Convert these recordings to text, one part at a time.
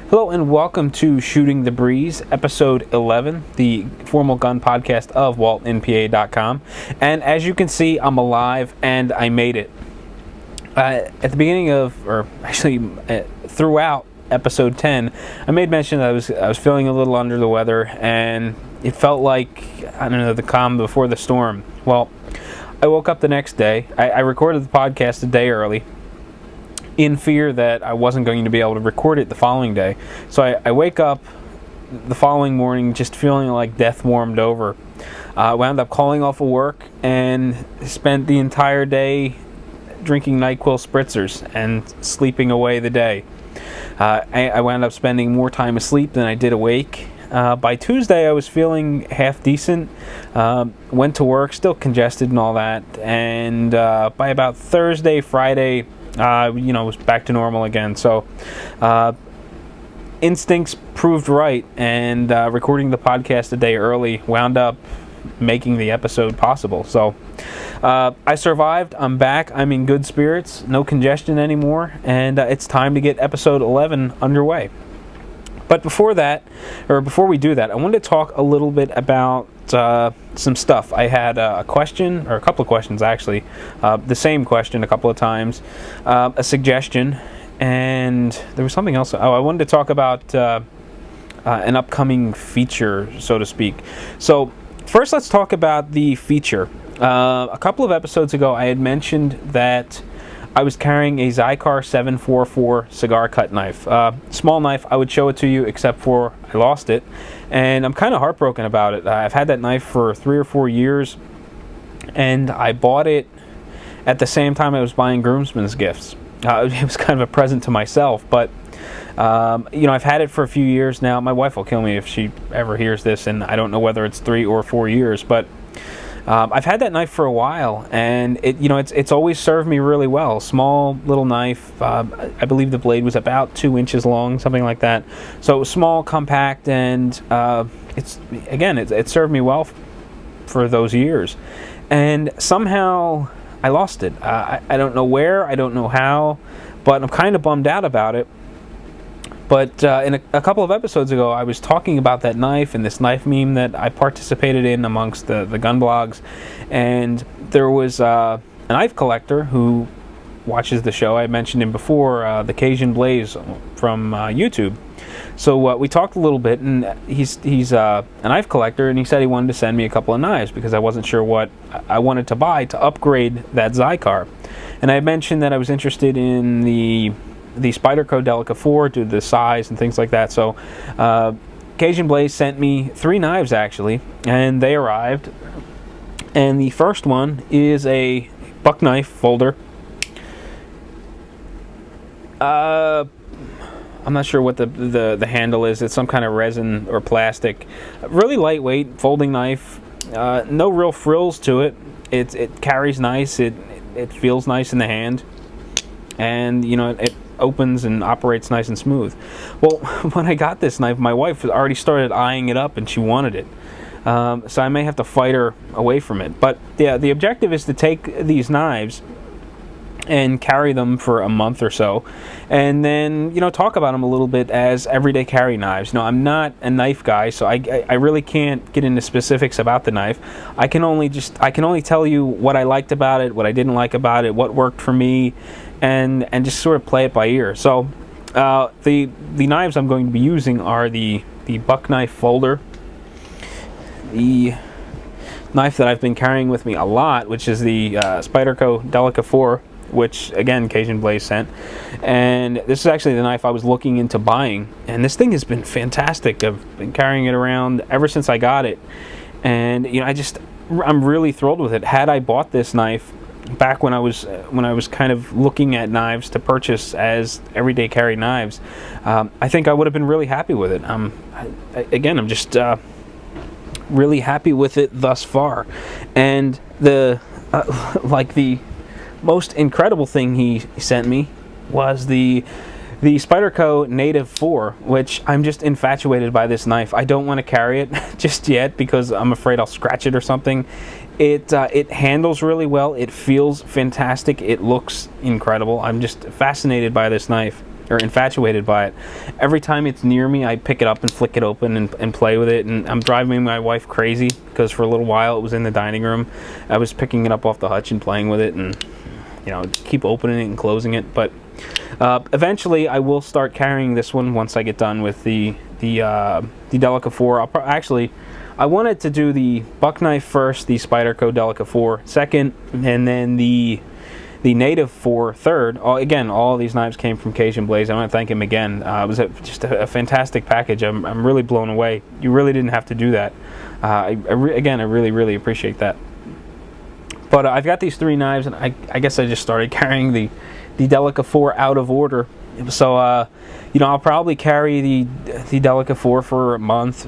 Hello and welcome to Shooting the Breeze, episode 11, the formal gun podcast of WaltNPA.com. And as you can see, I'm alive and I made it. At the beginning of, or actually throughout episode 10, I made mention that I was feeling a little under the weather and it felt like, I don't know, the calm before the storm. Well, I woke up the next day. I recorded the podcast a day early, in fear that I wasn't going to be able to record it the following day. So I wake up the following morning just feeling like death warmed over. I wound up calling off of work and spent the entire day drinking NyQuil spritzers and sleeping away the day. I wound up spending more time asleep than I did awake. By Tuesday, I was feeling half decent. Went to work, still congested and all that. And by about Thursday, Friday, was back to normal again. So instincts proved right, and recording the podcast a day early wound up making the episode possible. So I survived. I'm back. I'm in good spirits. No congestion anymore, and it's time to get episode 11 underway. But before we do that, I wanted to talk a little bit about some stuff. I had a question, or a couple of questions actually, the same question a couple of times, a suggestion, and there was something else. I wanted to talk about an upcoming feature, so to speak. So first, let's talk about the feature. A couple of episodes ago, I had mentioned that I was carrying a Cigar 744 cigar cut knife. Small knife. I would show it to you, except for I lost it. And I'm kind of heartbroken about it. I've had that knife for 3 or 4 years. And I bought it at the same time I was buying groomsmen's gifts. It was kind of a present to myself. But, I've had it for a few years now. My wife will kill me if she ever hears this. And I don't know whether it's 3 or 4 years. But I've had that knife for a while, and it's always served me really well. Small little knife. I believe the blade was about 2 inches long, something like that. So it was small, compact, and it served me well for those years. And somehow I lost it. I don't know where, I don't know how, but I'm kind of bummed out about it. But in a couple of episodes ago, I was talking about that knife and this knife meme that I participated in amongst the gun blogs. And there was a knife collector who watches the show. I mentioned him before, the Cajun Blaze from YouTube. So we talked a little bit, and he's a knife collector, and he said he wanted to send me a couple of knives because I wasn't sure what I wanted to buy to upgrade that Cigar. And I mentioned that I was interested in the Spyderco Delica 4 due to the size and things like that. So Cajun Blaze sent me 3 knives actually, and they arrived. And the first one is a buck knife folder. I'm not sure what the handle is. It's some kind of resin or plastic. Really lightweight folding knife. No real frills to it. It carries nice. It feels nice in the hand, and it opens and operates nice and smooth. Well, when I got this knife, my wife already started eyeing it up and she wanted it. So I may have to fight her away from it. But yeah, the objective is to take these knives and carry them for a month or so, and then talk about them a little bit as everyday carry knives. I'm not a knife guy, so I really can't get into specifics about the knife. I can only tell you what I liked about it, what I didn't like about it, what worked for me, and just sort of play it by ear. So the knives I'm going to be using are the buck knife folder, the knife that I've been carrying with me a lot, which is the Spyderco Delica 4, which again Cajun Blaze sent, and this is actually the knife I was looking into buying, and this thing has been fantastic. I've been carrying it around ever since I got it, and I'm really thrilled with it. Had I bought this knife back when I was kind of looking at knives to purchase as everyday carry knives, I think I would have been really happy with it. I'm just really happy with it thus far, and the most incredible thing he sent me was the Spyderco Native 4, which I'm just infatuated by this knife. I don't want to carry it just yet because I'm afraid I'll scratch it or something. It handles really well. It feels fantastic. It looks incredible. I'm just fascinated by this knife. or infatuated by it. Every time it's near me, I pick it up and flick it open and play with it, and I'm driving my wife crazy because for a little while it was in the dining room. I was picking it up off the hutch and playing with it, and keep opening it and closing it. But eventually I will start carrying this one once I get done with the Delica 4. I wanted to do the buck knife first, the Spyderco Delica 4 second, and then the Native 4 third. All these knives came from Cajun Blaze. I want to thank him again. It was just a fantastic package. I'm really blown away. You really didn't have to do that. I really, really appreciate that. But I've got these 3 knives, and I guess I just started carrying the Delica 4 out of order. So, I'll probably carry the Delica 4 for a month,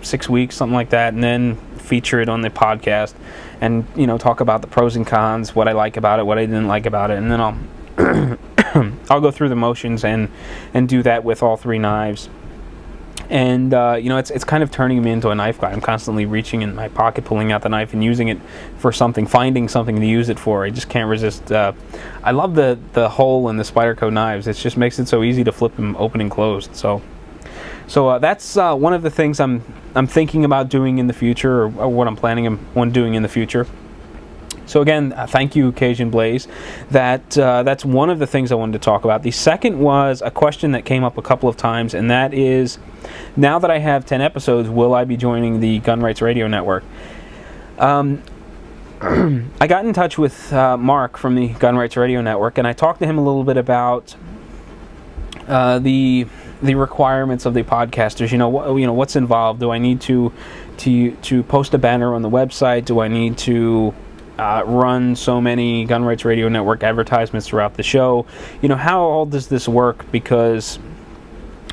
6 weeks, something like that, and then feature it on the podcast and, talk about the pros and cons, what I like about it, what I didn't like about it, and then I'll go through the motions and do that with all 3 knives. And it's kind of turning me into a knife guy. I'm constantly reaching in my pocket, pulling out the knife and using it for something, finding something to use it for. I just can't resist. I love the hole in the Spyderco knives. It just makes it so easy to flip them open and closed. So that's one of the things I'm thinking about doing in the future, or what I'm planning on doing in the future. So again, thank you, Cajun Blaze. That's one of the things I wanted to talk about. The second was a question that came up a couple of times, and that is, now that I have 10 episodes, will I be joining the Gun Rights Radio Network? I got in touch with Mark from the Gun Rights Radio Network, and I talked to him a little bit about the requirements of the podcasters. What's involved. Do I need to post a banner on the website? Do I need to run so many Gun Rights Radio Network advertisements throughout the show? How all does this work? Because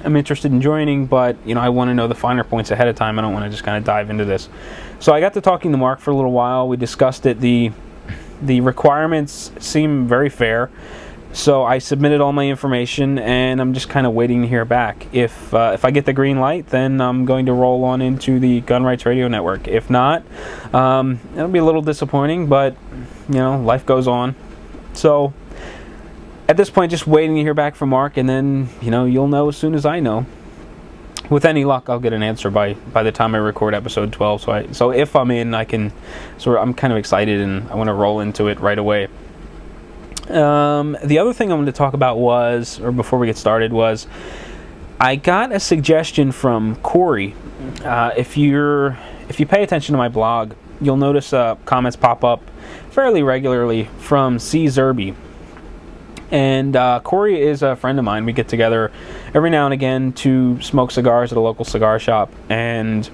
I'm interested in joining, but I want to know the finer points ahead of time. I don't want to just kind of dive into this. So I got to talking to Mark for a little while. We discussed it. The requirements seem very fair. So I submitted all my information, and I'm just kind of waiting to hear back. If I get the green light, then I'm going to roll on into the Gun Rights Radio Network. If not, it'll be a little disappointing, but life goes on. So at this point, just waiting to hear back from Mark, and then you'll know as soon as I know. With any luck, I'll get an answer by the time I record episode 12. So if I'm in, I'm kind of excited, and I want to roll into it right away. The other thing I wanted to talk about before we get started, was I got a suggestion from Corey. If you pay attention to my blog, you'll notice comments pop up fairly regularly from C. Zerby. And Corey is a friend of mine. We get together every now and again to smoke cigars at a local cigar shop, and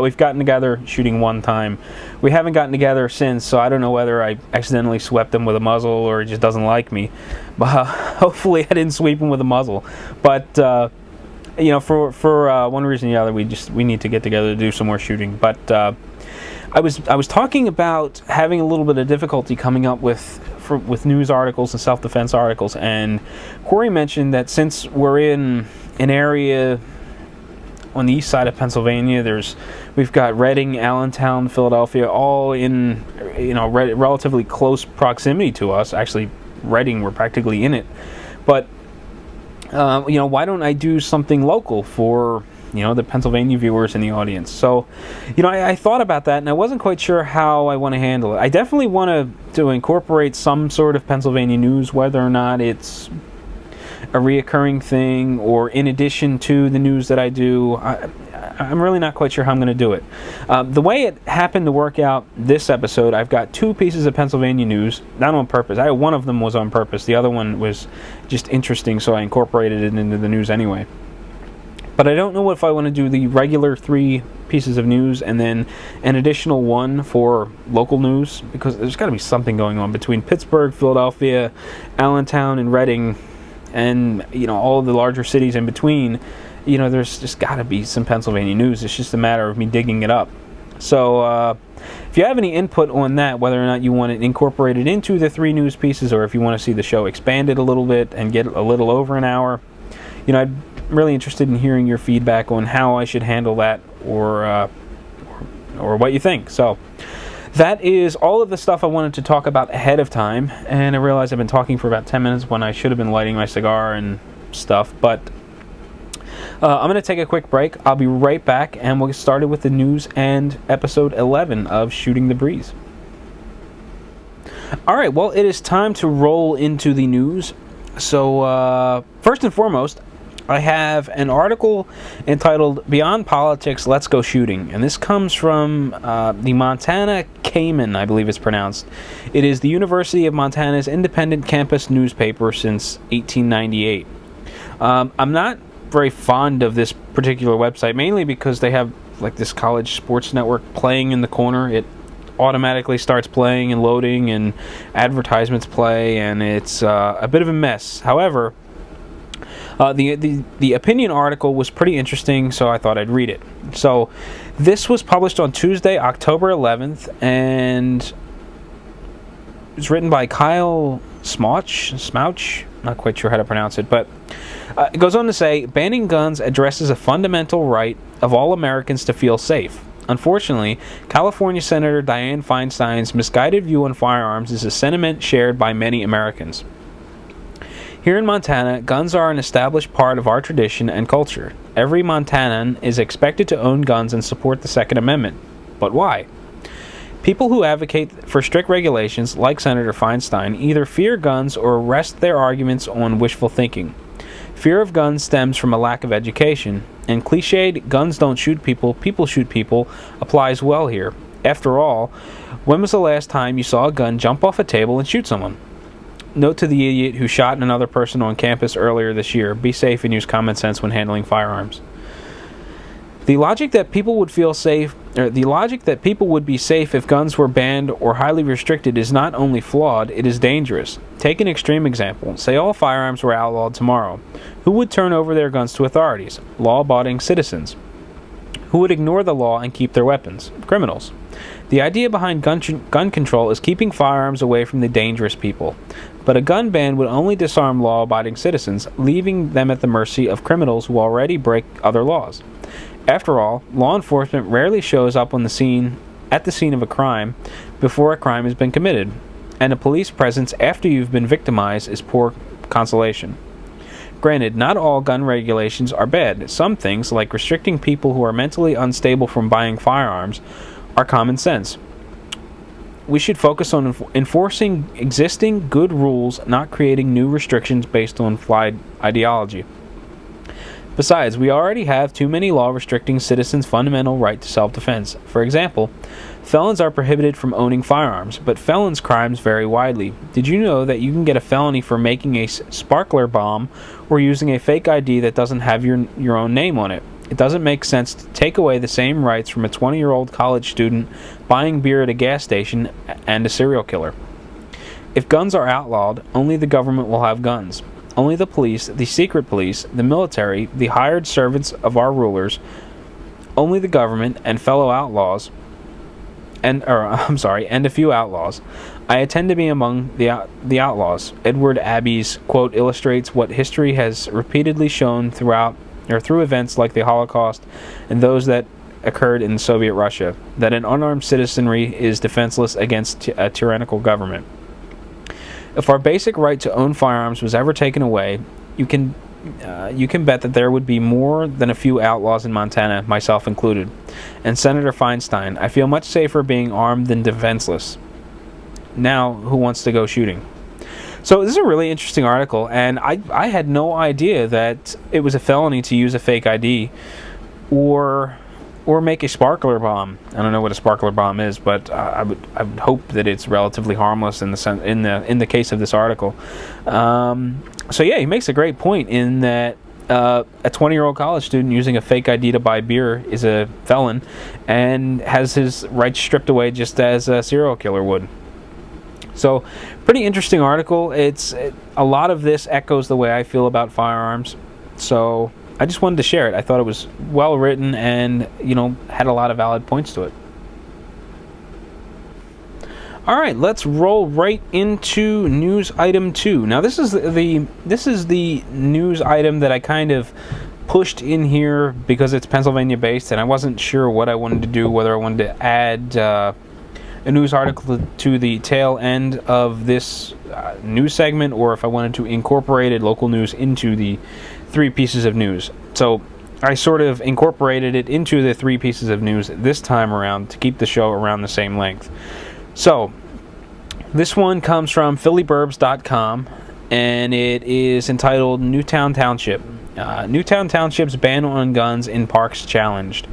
we've gotten together shooting one time. We haven't gotten together since, so I don't know whether I accidentally swept him with a muzzle or he just doesn't like me. But hopefully I didn't sweep him with a muzzle. But for one reason or the other, we need to get together to do some more shooting. But I was talking about having a little bit of difficulty coming up with news articles and self-defense articles, and Corey mentioned that since we're in an area on the east side of Pennsylvania, we've got Reading, Allentown, Philadelphia, all in relatively close proximity to us. Actually, Reading, we're practically in it. But why don't I do something local for the Pennsylvania viewers in the audience? So I thought about that, and I wasn't quite sure how I want to handle it. I definitely want to incorporate some sort of Pennsylvania news, whether or not it's a reoccurring thing or in addition to the news that I do. I'm really not quite sure how I'm going to do it. The way it happened to work out this episode, I've got 2 pieces of Pennsylvania news, not on purpose. One of them was on purpose. The other one was just interesting, so I incorporated it into the news anyway. But I don't know if I want to do the regular 3 pieces of news and then an additional 1 for local news, because there's got to be something going on between Pittsburgh, Philadelphia, Allentown, and Reading, and all of the larger cities in between. There's just got to be some Pennsylvania news. It's just a matter of me digging it up. So if you have any input on that, whether or not you want it incorporated into the 3 news pieces, or if you want to see the show expanded a little bit and get a little over an hour, I'm really interested in hearing your feedback on how I should handle that, or what you think. So that is all of the stuff I wanted to talk about ahead of time, and I realize I've been talking for about 10 minutes when I should have been lighting my cigar and stuff, but I'm going to take a quick break. I'll be right back, and we'll get started with the news and episode 11 of Shooting the Breeze. All right, well, it is time to roll into the news. So, first and foremost, I have an article entitled Beyond Politics, Let's Go Shooting. And this comes from the Montana Cayman, I believe it's pronounced. It is the University of Montana's independent campus newspaper since 1898. I'm not very fond of this particular website, mainly because they have like this college sports network playing in the corner. It automatically starts playing and loading, and advertisements play, and it's a bit of a mess. However, the opinion article was pretty interesting, so I thought I'd read it. So this was published on Tuesday, October 11th, and it was written by Kyle Smouch, not quite sure how to pronounce it, but it goes on to say, banning guns addresses a fundamental right of all Americans to feel safe. Unfortunately, California Senator Dianne Feinstein's misguided view on firearms is a sentiment shared by many Americans. Here in Montana, guns are an established part of our tradition and culture. Every Montanan is expected to own guns and support the Second Amendment. But why? People who advocate for strict regulations, like Senator Feinstein, either fear guns or rest their arguments on wishful thinking. Fear of guns stems from a lack of education, and cliched "guns don't shoot people, people shoot people" applies well here. After all, when was the last time you saw a gun jump off a table and shoot someone? Note to the idiot who shot another person on campus earlier this year: be safe and use common sense when handling firearms. The logic that people would be safe if guns were banned or highly restricted is not only flawed, it is dangerous. Take an extreme example. Say all firearms were outlawed tomorrow. Who would turn over their guns to authorities? Law-abiding citizens. Who would ignore the law and keep their weapons? Criminals. The idea behind gun control is keeping firearms away from the dangerous people. But a gun ban would only disarm law-abiding citizens, leaving them at the mercy of criminals who already break other laws. After all, law enforcement rarely shows up at the scene of a crime before a crime has been committed, and a police presence after you've been victimized is poor consolation. Granted, not all gun regulations are bad. Some things, like restricting people who are mentally unstable from buying firearms, are common sense. We should focus on enforcing existing good rules, not creating new restrictions based on flawed ideology. Besides, we already have too many laws restricting citizens' fundamental right to self-defense. For example, felons are prohibited from owning firearms, but felons' crimes vary widely. Did you know that you can get a felony for making a sparkler bomb or using a fake ID that doesn't have your own name on it? It doesn't make sense to take away the same rights from a 20-year-old college student buying beer at a gas station and a serial killer. If guns are outlawed, only the government will have guns. Only the police, the secret police, the military, the hired servants of our rulers, only the government and fellow outlaws, and a few outlaws. I intend to be among the outlaws. Edward Abbey's quote illustrates what history has repeatedly shown through events like the Holocaust and those that occurred in Soviet Russia, that an unarmed citizenry is defenseless against a tyrannical government. If our basic right to own firearms was ever taken away, you can bet that there would be more than a few outlaws in Montana, myself included. And Senator Feinstein, I feel much safer being armed than defenseless. Now, who wants to go shooting? So this is a really interesting article, and I had no idea that it was a felony to use a fake ID or make a sparkler bomb. I don't know what a sparkler bomb is, but I would hope that it's relatively harmless in the case of this article. So yeah, he makes a great point in that a 20-year-old college student using a fake ID to buy beer is a felon and has his rights stripped away just as a serial killer would. So, pretty interesting article. A lot of this echoes the way I feel about firearms. So, I just wanted to share it. I thought it was well written and, had a lot of valid points to it. All right, let's roll right into news item 2. Now, this is the news item that I kind of pushed in here because it's Pennsylvania based, and I wasn't sure what I wanted to do, whether I wanted to add a news article to the tail end of this news segment, or if I wanted to incorporate local news into the 3 pieces of news. So I sort of incorporated it into the 3 pieces of news this time around to keep the show around the same length. So this one comes from phillyburbs.com, and it is entitled Newtown Township. Newtown Township's ban on guns in parks challenged.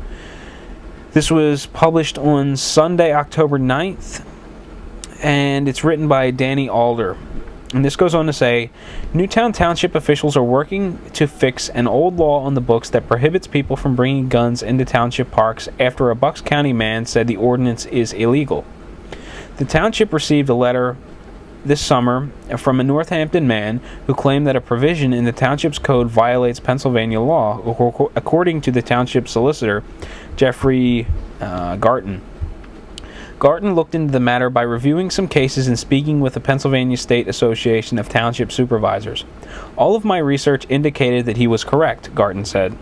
This was published on Sunday, October 9th, and it's written by Danny Alder. And this goes on to say, Newtown Township officials are working to fix an old law on the books that prohibits people from bringing guns into township parks after a Bucks County man said the ordinance is illegal. The township received a letter this summer from a Northampton man who claimed that a provision in the township's code violates Pennsylvania law, according to the township solicitor, Jeffrey Garton. Garton looked into the matter by reviewing some cases and speaking with the Pennsylvania State Association of Township Supervisors. All of my research indicated that he was correct, Garton said.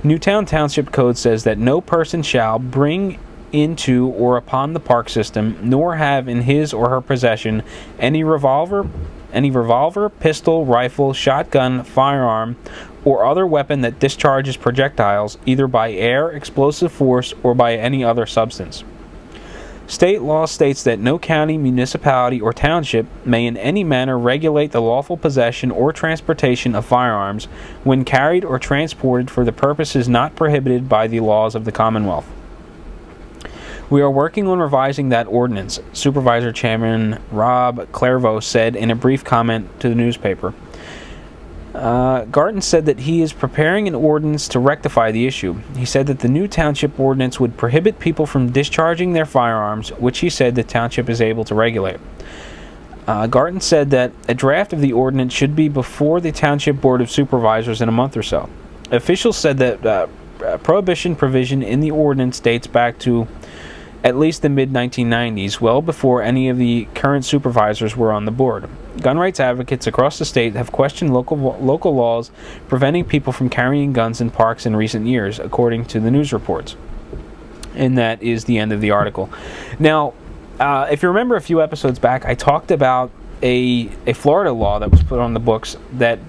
Newtown Township Code says that no person shall bring into or upon the park system, nor have in his or her possession any revolver, pistol, rifle, shotgun, firearm, or other weapon that discharges projectiles either by air, explosive force, or by any other substance. State law states that no county, municipality, or township may in any manner regulate the lawful possession or transportation of firearms when carried or transported for the purposes not prohibited by the laws of the Commonwealth. We are working on revising that ordinance, Supervisor Chairman Rob Clairvaux said in a brief comment to the newspaper. Garton said that he is preparing an ordinance to rectify the issue. He said that the new township ordinance would prohibit people from discharging their firearms, which he said the township is able to regulate. Garton said that a draft of the ordinance should be before the Township Board of Supervisors in a month or so. Officials said that prohibition provision in the ordinance dates back to at least the mid-1990s, well before any of the current supervisors were on the board. Gun rights advocates across the state have questioned local laws preventing people from carrying guns in parks in recent years, according to the news reports. And that is the end of the article. Now, if you remember a few episodes back, I talked about a Florida law that was put on the books that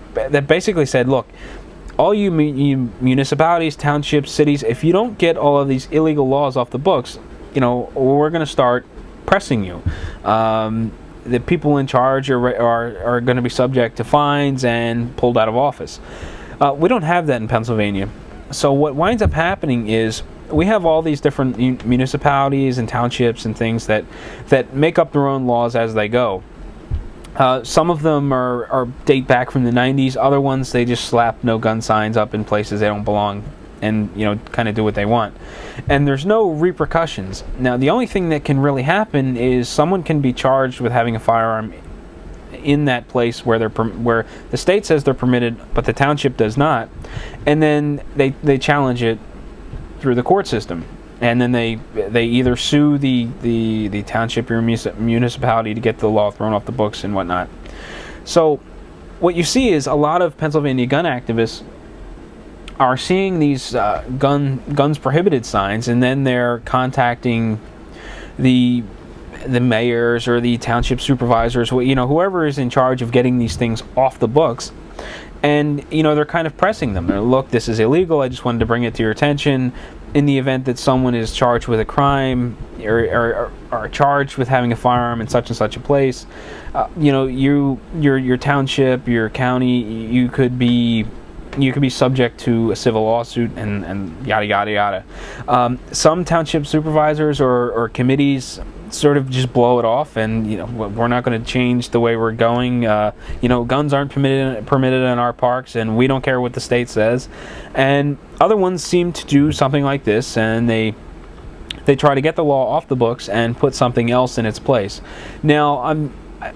basically said, look, all you municipalities, townships, cities, if you don't get all of these illegal laws off the books, we're going to start pressing you. The people in charge are going to be subject to fines and pulled out of office. We don't have that in Pennsylvania. So what winds up happening is we have all these different municipalities and townships and things that make up their own laws as they go. Some of them are date back from the 90s. Other ones, they just slap no gun signs up in places they don't belong and kind of do what they want, and there's no repercussions. Now the only thing that can really happen is someone can be charged with having a firearm in that place where where the state says they're permitted but the township does not, and then they challenge it through the court system, and then they either sue the township or municipality to get the law thrown off the books and whatnot. So what you see is a lot of Pennsylvania gun activists are seeing these guns prohibited signs, and then they're contacting the mayors or the township supervisors, whoever is in charge of getting these things off the books, and they're kind of pressing them. Look, this is illegal. I just wanted to bring it to your attention. In the event that someone is charged with a crime or charged with having a firearm in such and such a place, your township, your county, you could be subject to a civil lawsuit and yada yada yada. Some township supervisors or committees sort of just blow it off, and we're not going to change the way we're going. Guns aren't permitted in our parks, and we don't care what the state says. And other ones seem to do something like this, and they try to get the law off the books and put something else in its place. Now,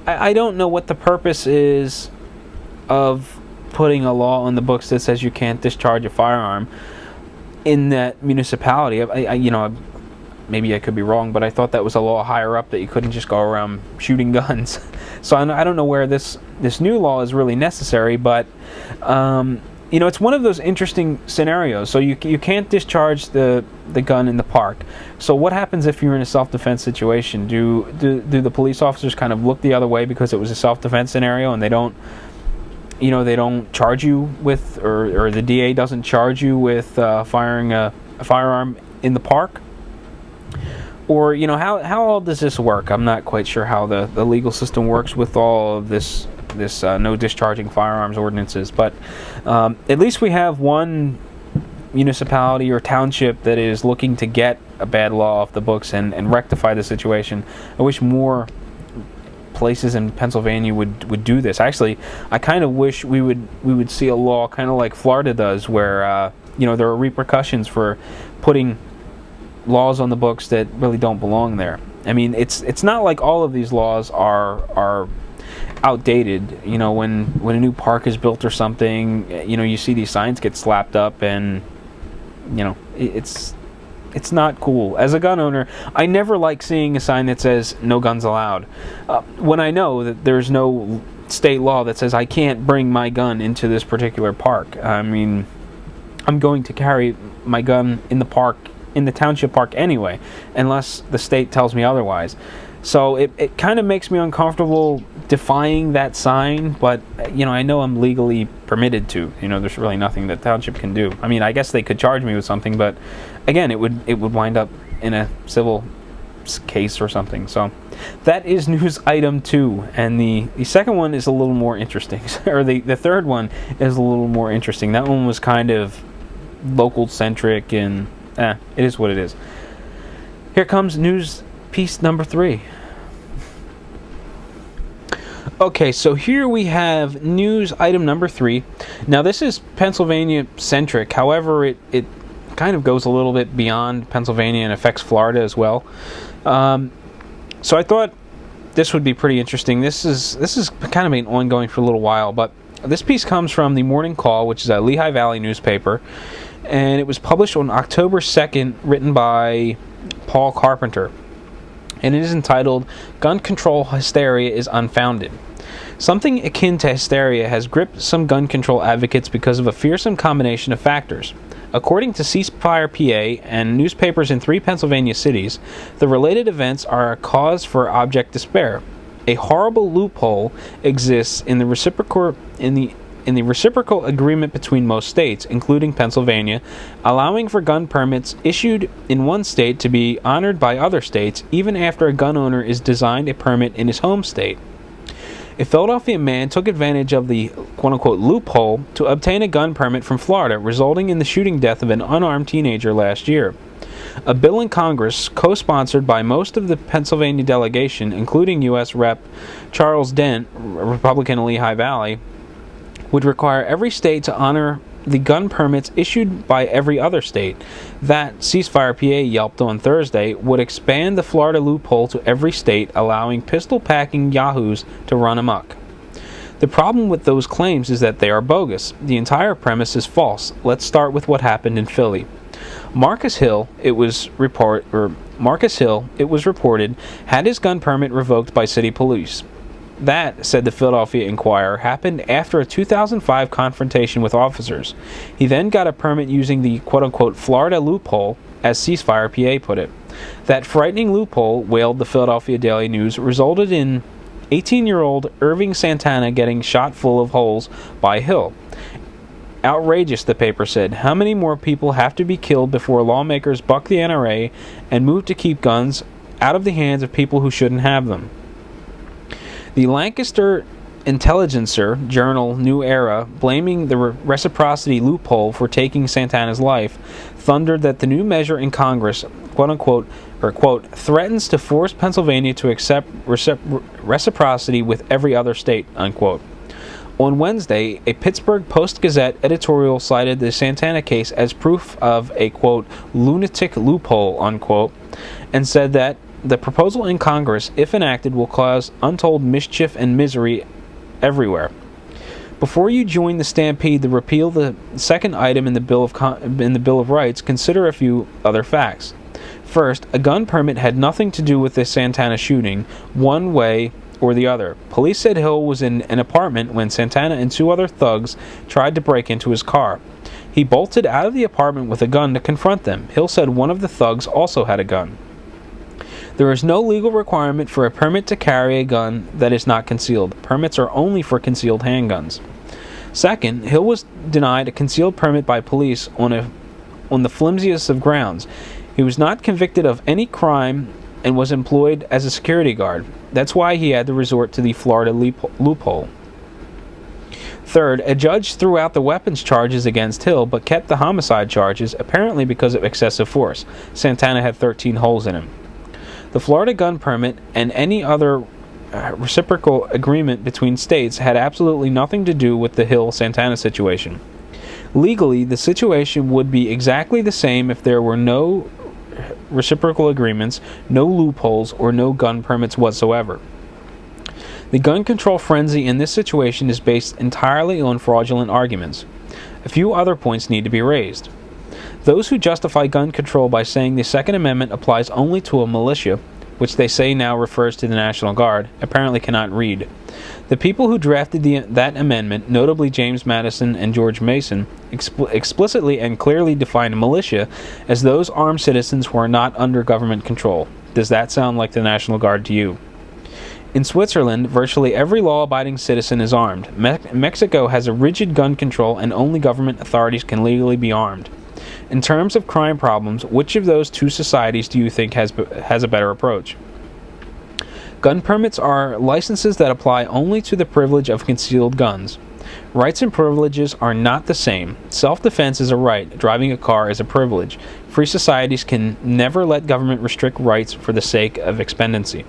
I don't know what the purpose is of putting a law on the books that says you can't discharge a firearm in that municipality. Maybe I could be wrong, but I thought that was a law higher up that you couldn't just go around shooting guns. So I don't know where this new law is really necessary, but it's one of those interesting scenarios. So you can't discharge the gun in the park. So what happens if you're in a self-defense situation? Do the police officers kind of look the other way because it was a self-defense scenario, and they don't charge you with, or the DA doesn't charge you with firing a firearm in the park? Or, how all does this work? I'm not quite sure how the legal system works with all of this no discharging firearms ordinances. But at least we have one municipality or township that is looking to get a bad law off the books and rectify the situation. I wish more places in Pennsylvania would do this. Actually, I kind of wish we would see a law kind of like Florida does, where there are repercussions for putting laws on the books that really don't belong there. I mean, it's not like all of these laws are outdated. When a new park is built or something, you see these signs get slapped up, and it's not cool. As a gun owner, I never like seeing a sign that says "No guns allowed," when I know that there's no state law that says I can't bring my gun into this particular park. I mean, I'm going to carry my gun in the park, in the township park anyway, unless the state tells me otherwise. So it kind of makes me uncomfortable defying that sign, but I know I'm legally permitted to. There's really nothing that township can do. I mean, I guess they could charge me with something, but again, it would wind up in a civil case or something. So that is news item 2, and the second one is a little more interesting, or the third one is a little more interesting. That one was kind of local centric, and it is what it is. Here comes news piece number 3. Okay, so here we have news item number 3. Now, this is Pennsylvania centric. However, it kind of goes a little bit beyond Pennsylvania and affects Florida as well. So I thought this would be pretty interesting. This is kind of been ongoing for a little while, but this piece comes from the Morning Call, which is a Lehigh Valley newspaper, and it was published on October 2nd, written by Paul Carpenter. And it is entitled, "Gun Control Hysteria is Unfounded." Something akin to hysteria has gripped some gun control advocates because of a fearsome combination of factors. According to Ceasefire PA and newspapers in 3 Pennsylvania cities, the related events are a cause for abject despair. A horrible loophole exists in the reciprocal agreement between most states, including Pennsylvania, allowing for gun permits issued in one state to be honored by other states even after a gun owner is denied a permit in his home state. A Philadelphia man took advantage of the quote-unquote loophole to obtain a gun permit from Florida, resulting in the shooting death of an unarmed teenager last year. A bill in Congress, co-sponsored by most of the Pennsylvania delegation, including U.S. Rep. Charles Dent, a Republican in Lehigh Valley, would require every state to honor the gun permits issued by every other state. That, Ceasefire PA yelped on Thursday, would expand the Florida loophole to every state, allowing pistol-packing yahoos to run amok. The problem with those claims is that they are bogus. The entire premise is false. Let's start with what happened in Philly. Marcus Hill, it was reported, had his gun permit revoked by city police. That, said the Philadelphia Inquirer, happened after a 2005 confrontation with officers. He then got a permit using the quote-unquote Florida loophole, as Ceasefire PA put it. That frightening loophole, wailed the Philadelphia Daily News, resulted in 18-year-old Irving Santana getting shot full of holes by Hill. Outrageous, the paper said. How many more people have to be killed before lawmakers buck the NRA and move to keep guns out of the hands of people who shouldn't have them? The Lancaster Intelligencer journal New Era, blaming the reciprocity loophole for taking Santana's life, thundered that the new measure in Congress, quote-unquote, or quote, threatens to force Pennsylvania to accept reciprocity with every other state, unquote. On Wednesday, a Pittsburgh Post-Gazette editorial cited the Santana case as proof of a, quote, lunatic loophole, unquote, and said that the proposal in Congress, if enacted, will cause untold mischief and misery everywhere. Before you join the stampede to repeal the second item in the Bill of Rights, consider a few other facts. First, a gun permit had nothing to do with the Santana shooting, one way or the other. Police said Hill was in an apartment when Santana and 2 other thugs tried to break into his car. He bolted out of the apartment with a gun to confront them. Hill said one of the thugs also had a gun. There is no legal requirement for a permit to carry a gun that is not concealed. Permits are only for concealed handguns. Second, Hill was denied a concealed permit by police on the flimsiest of grounds. He was not convicted of any crime and was employed as a security guard. That's why he had to resort to the Florida loophole. Third, a judge threw out the weapons charges against Hill but kept the homicide charges, apparently because of excessive force. Santana had 13 holes in him. The Florida gun permit and any other reciprocal agreement between states had absolutely nothing to do with the Hill-Santana situation. Legally, the situation would be exactly the same if there were no reciprocal agreements, no loopholes, or no gun permits whatsoever. The gun control frenzy in this situation is based entirely on fraudulent arguments. A few other points need to be raised. Those who justify gun control by saying the Second Amendment applies only to a militia, which they say now refers to the National Guard, apparently cannot read. The people who drafted that amendment, notably James Madison and George Mason, explicitly and clearly defined militia as those armed citizens who are not under government control. Does that sound like the National Guard to you? In Switzerland, virtually every law-abiding citizen is armed. Mexico has a rigid gun control and only government authorities can legally be armed. In terms of crime problems, which of those 2 societies do you think has a better approach? Gun permits are licenses that apply only to the privilege of concealed guns. Rights and privileges are not the same. Self-defense is a right. Driving a car is a privilege. Free societies can never let government restrict rights for the sake of expediency.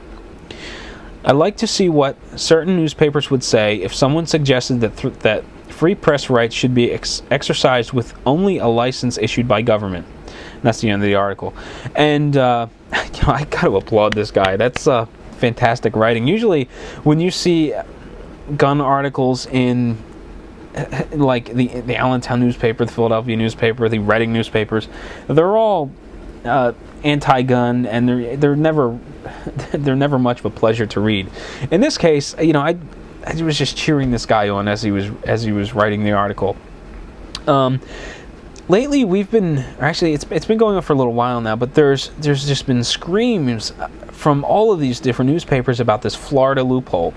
I'd like to see what certain newspapers would say if someone suggested that free press rights should be exercised with only a license issued by government. And that's the end of the article. And I got to applaud this guy. That's fantastic writing. Usually, when you see gun articles in like the Allentown newspaper, the Philadelphia newspaper, the Reading newspapers, they're all anti-gun, and they're never much of a pleasure to read. In this case, I was just cheering this guy on as he was writing the article. Lately, it's been going on for a little while now, but there's just been screams from all of these different newspapers about this Florida loophole.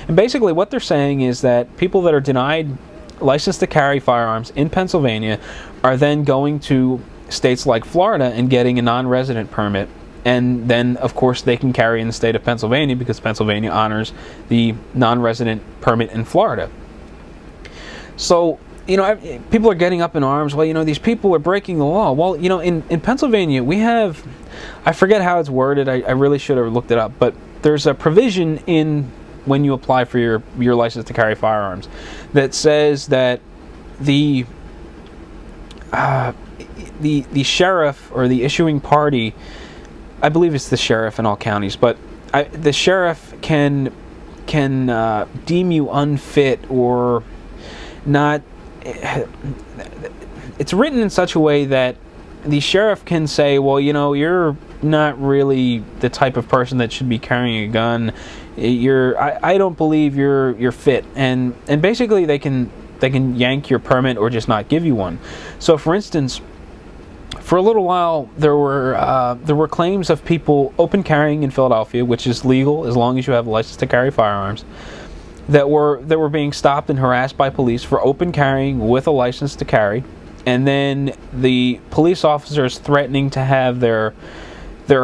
And basically what they're saying is that people that are denied license to carry firearms in Pennsylvania are then going to states like Florida and getting a non-resident permit, and then of course they can carry in the state of Pennsylvania because Pennsylvania honors the non-resident permit in Florida. So people are getting up in arms. Well, these people are breaking the law. Well, in Pennsylvania we have, I forget how it's worded, I really should have looked it up, but there's a provision in when you apply for your license to carry firearms that says that the sheriff or the issuing party, I believe it's the sheriff in all counties, but the sheriff can deem you unfit or not. It's written in such a way that the sheriff can say, well, you're not really the type of person that should be carrying a gun. I don't believe you're fit, and basically they can yank your permit or just not give you one. So, for instance, for a little while there were claims of people open carrying in Philadelphia, which is legal as long as you have a license to carry firearms, that were being stopped and harassed by police for open carrying with a license to carry, and then the police officers threatening to have their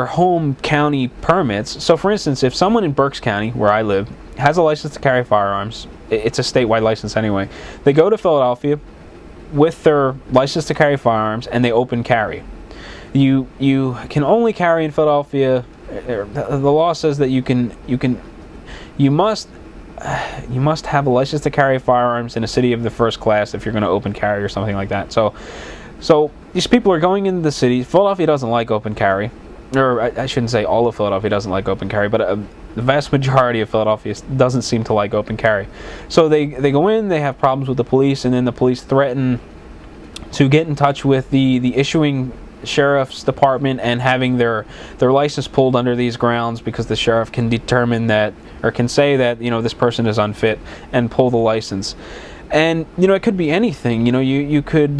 home county permits. So, for instance, if someone in Berks County, where I live, has a license to carry firearms, it's a statewide license anyway, they go to Philadelphia with their license to carry firearms and they open carry. You can only carry in Philadelphia. The law says that you must have a license to carry firearms in a city of the first class if you're going to open carry or something like that. So these people are going into the city. Philadelphia doesn't like open carry. Or I shouldn't say all of Philadelphia doesn't like open carry, but the vast majority of Philadelphia doesn't seem to like open carry. So they go in, they have problems with the police, and then the police threaten to get in touch with the issuing sheriff's department and having their license pulled under these grounds, because the sheriff can determine that, or can say that, this person is unfit, and pull the license. And it could be anything. You could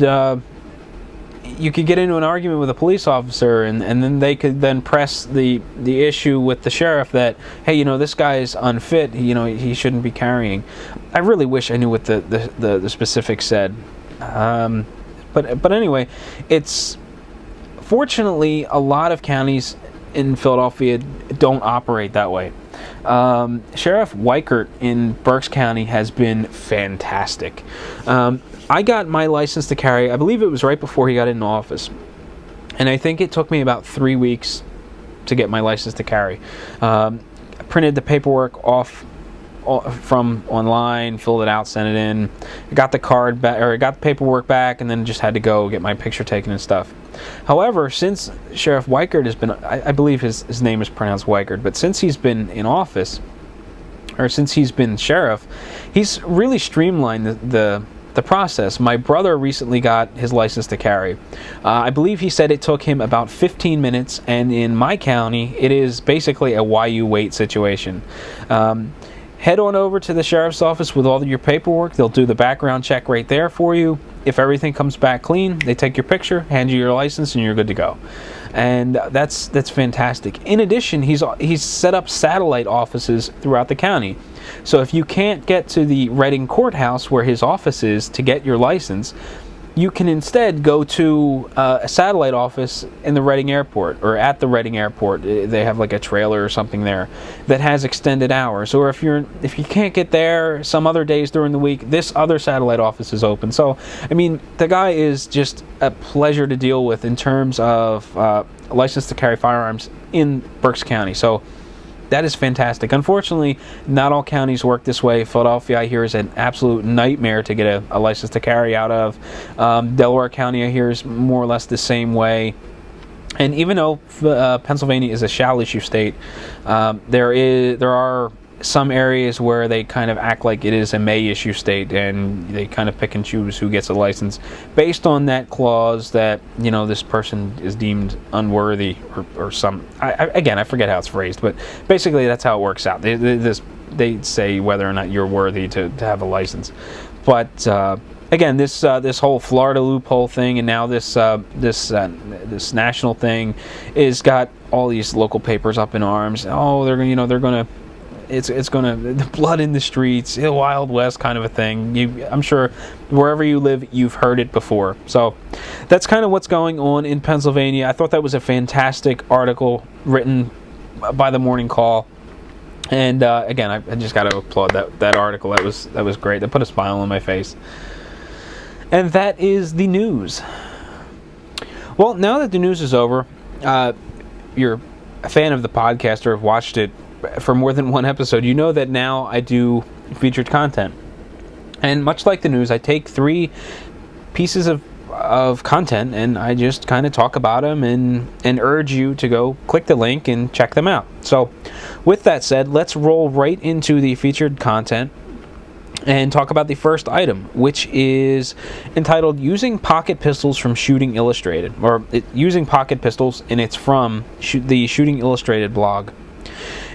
get into an argument with a police officer, and then they could then press the issue with the sheriff that, hey, this guy is unfit, he shouldn't be carrying. I really wish I knew what the specifics said. But anyway, it's fortunately a lot of counties in Philadelphia don't operate that way. Sheriff Weichert in Berks County has been fantastic. I got my license to carry, I believe it was right before he got into office, and I think it took me about 3 weeks to get my license to carry. I printed the paperwork off from online, filled it out, sent it in. I got the card back, or I got the paperwork back, and then just had to go get my picture taken and stuff. However, since Sheriff Weichert has been, I believe his name is pronounced Weichert, but since he's been in office, or since he's been sheriff, he's really streamlined the process. My brother recently got his license to carry. I believe he said it took him about 15 minutes, and in my county, it is basically a why you wait situation. Head on over to the sheriff's office with all of your paperwork. They'll do the background check right there for you. If everything comes back clean, they take your picture, hand you your license, and you're good to go. And that's fantastic. In addition, he's set up satellite offices throughout the county. So if you can't get to the Reading courthouse where his office is to get your license, you can instead go to a satellite office in the Reading airport, or at the Reading airport. They have like a trailer or something there that has extended hours. Or if you can't get there some other days during the week, this other satellite office is open. So, I mean, the guy is just a pleasure to deal with in terms of license to carry firearms in Berks County. So that is fantastic. Unfortunately, not all counties work this way. Philadelphia, I hear, is an absolute nightmare to get a license to carry out of. Delaware County, I hear, is more or less the same way. And even though Pennsylvania is a shall issue state, there are some areas where they kind of act like it is a may issue state, and they kind of pick and choose who gets a license based on that clause that, this person is deemed unworthy, or some, I forget how it's phrased, but basically that's how it works out. They say whether or not you're worthy to have a license. But again, this whole Florida loophole thing, and now this national thing, is got all these local papers up in arms. Oh, they're gonna. It's gonna, the blood in the streets, Wild West kind of a thing. I'm sure wherever you live, you've heard it before. So that's kind of what's going on in Pennsylvania. I thought that was a fantastic article written by the Morning Call. And again, I just got to applaud that article. That was great. That put a smile on my face. And that is the news. Well, now that the news is over, you're a fan of the podcast or have watched it for more than one episode, you know that now I do featured content. And much like the news, I take 3 pieces of content and I just kind of talk about them and urge you to go click the link and check them out. So with that said, let's roll right into the featured content and talk about the first item, which is entitled Using Pocket Pistols from Shooting Illustrated, or Using Pocket Pistols, and it's from the Shooting Illustrated blog.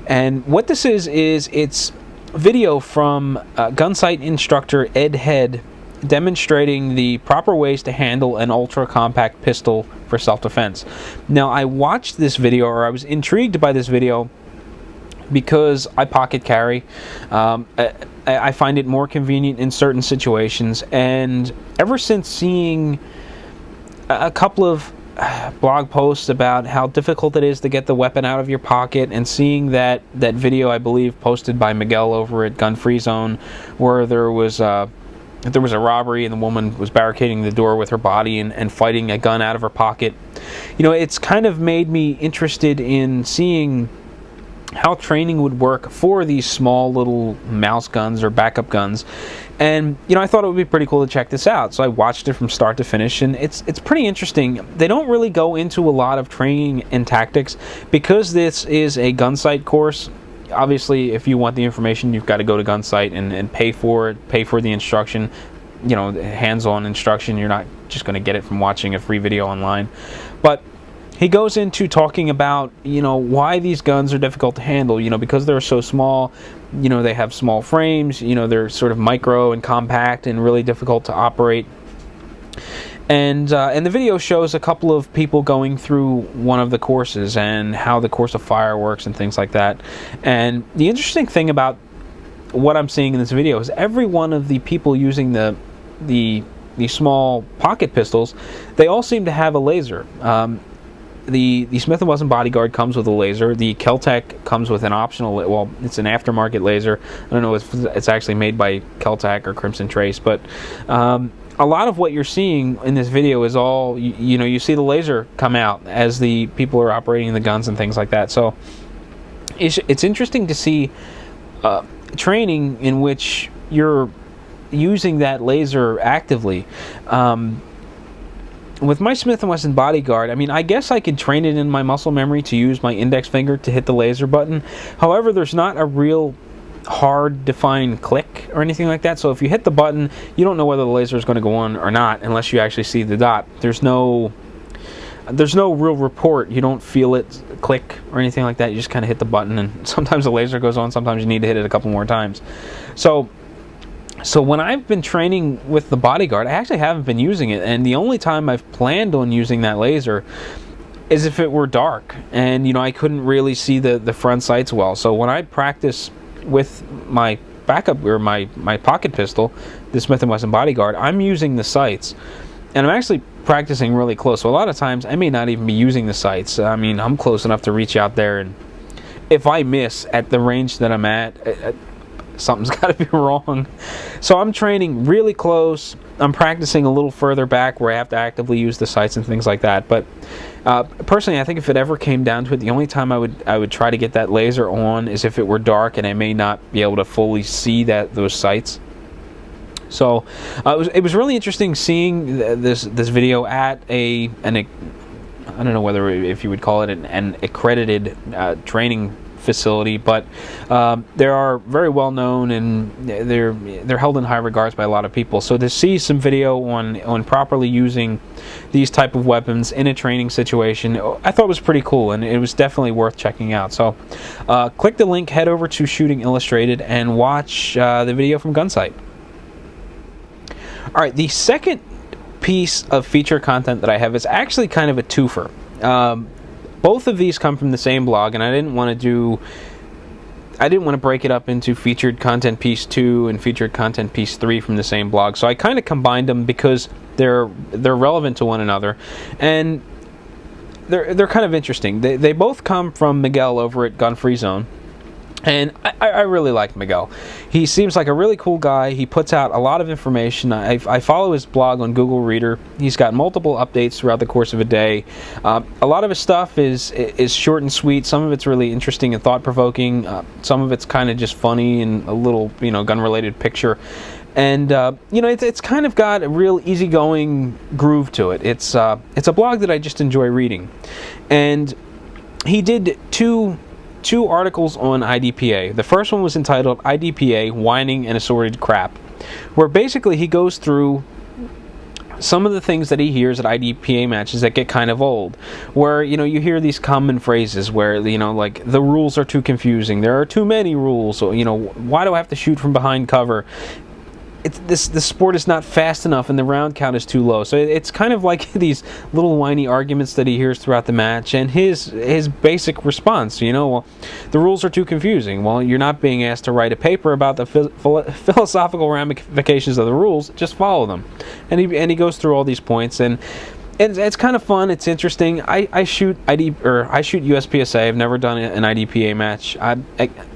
And what this is it's video from gun sight instructor Ed Head demonstrating the proper ways to handle an ultra-compact pistol for self-defense. Now, I watched this video, or I was intrigued by this video, because I pocket carry. I find it more convenient in certain situations, and ever since seeing a couple of blog posts about how difficult it is to get the weapon out of your pocket, and seeing that video, I believe, posted by Miguel over at Gun Free Zone, where there was a robbery and the woman was barricading the door with her body and fighting a gun out of her pocket. It's kind of made me interested in seeing how training would work for these small little mouse guns or backup guns. And I thought it would be pretty cool to check this out, so I watched it from start to finish, and it's pretty interesting. They don't really go into a lot of training and tactics because this is a gun sight course. Obviously, if you want the information, you've got to go to Gun Sight and pay for it, pay for the instruction, hands-on instruction. You're not just going to get it from watching a free video online. But he goes into talking about, why these guns are difficult to handle, because they're so small, they have small frames, they're sort of micro and compact and really difficult to operate. And the video shows a couple of people going through one of the courses and how the course of fire works and things like that. And the interesting thing about what I'm seeing in this video is every one of the people using the small pocket pistols, they all seem to have a laser. The Smith & Wesson Bodyguard comes with a laser. The Kel-Tec comes with an optional, well, it's an aftermarket laser. I don't know if it's actually made by Kel-Tec or Crimson Trace, but a lot of what you're seeing in this video is all, you see the laser come out as the people are operating the guns and things like that. So it's interesting to see training in which you're using that laser actively. With my Smith & Wesson Bodyguard, I guess I could train it in my muscle memory to use my index finger to hit the laser button. However, there's not a real hard defined click or anything like that. So if you hit the button, you don't know whether the laser is going to go on or not unless you actually see the dot. There's no real report. You don't feel it click or anything like that. You just kind of hit the button, and sometimes the laser goes on, sometimes you need to hit it a couple more times. So when I've been training with the Bodyguard, I actually haven't been using it, and the only time I've planned on using that laser is if it were dark, and I couldn't really see the front sights well. So when I practice with my backup or my pocket pistol, the Smith & Wesson Bodyguard, I'm using the sights, and I'm actually practicing really close. So a lot of times I may not even be using the sights. I'm close enough to reach out there, and if I miss at the range that I'm at, something's got to be wrong. So I'm training really close. I'm practicing a little further back where I have to actively use the sights and things like that. But personally, I think if it ever came down to it, the only time I would try to get that laser on is if it were dark and I may not be able to fully see those sights. So it was really interesting seeing this video at I don't know whether if you would call it an accredited training facility, but they are very well known and they're held in high regards by a lot of people. So to see some video on properly using these type of weapons in a training situation, I thought was pretty cool, and it was definitely worth checking out. So click the link, head over to Shooting Illustrated, and watch the video from Gunsight. Alright, the second piece of feature content that I have is actually kind of a twofer. Both of these come from the same blog, and I didn't want to break it up into featured content piece 2 and featured content piece 3 from the same blog. So I kind of combined them because they're relevant to one another, and they're kind of interesting. They both come from Miguel over at Gun Free Zone. And I really like Miguel. He seems like a really cool guy. He puts out a lot of information. I follow his blog on Google Reader. He's got multiple updates throughout the course of a day. A lot of his stuff is short and sweet. Some of it's really interesting and thought-provoking. Some of it's kind of just funny and a little, gun-related picture. And it's kind of got a real easygoing groove to it. It's a blog that I just enjoy reading. And he did two articles on IDPA. The first one was entitled IDPA, Whining and Assorted Crap, where basically he goes through some of the things that he hears at IDPA matches that get kind of old, where you hear these common phrases where like the rules are too confusing, there are too many rules, or why do I have to shoot from behind cover? This sport is not fast enough and the round count is too low. So it's kind of like these little whiny arguments that he hears throughout the match, and his basic response, well, the rules are too confusing. Well, you're not being asked to write a paper about the philosophical ramifications of the rules, just follow them. And he goes through all these points, and it's kind of fun. It's interesting. I shoot USPSA. I've never done an IDPA match. And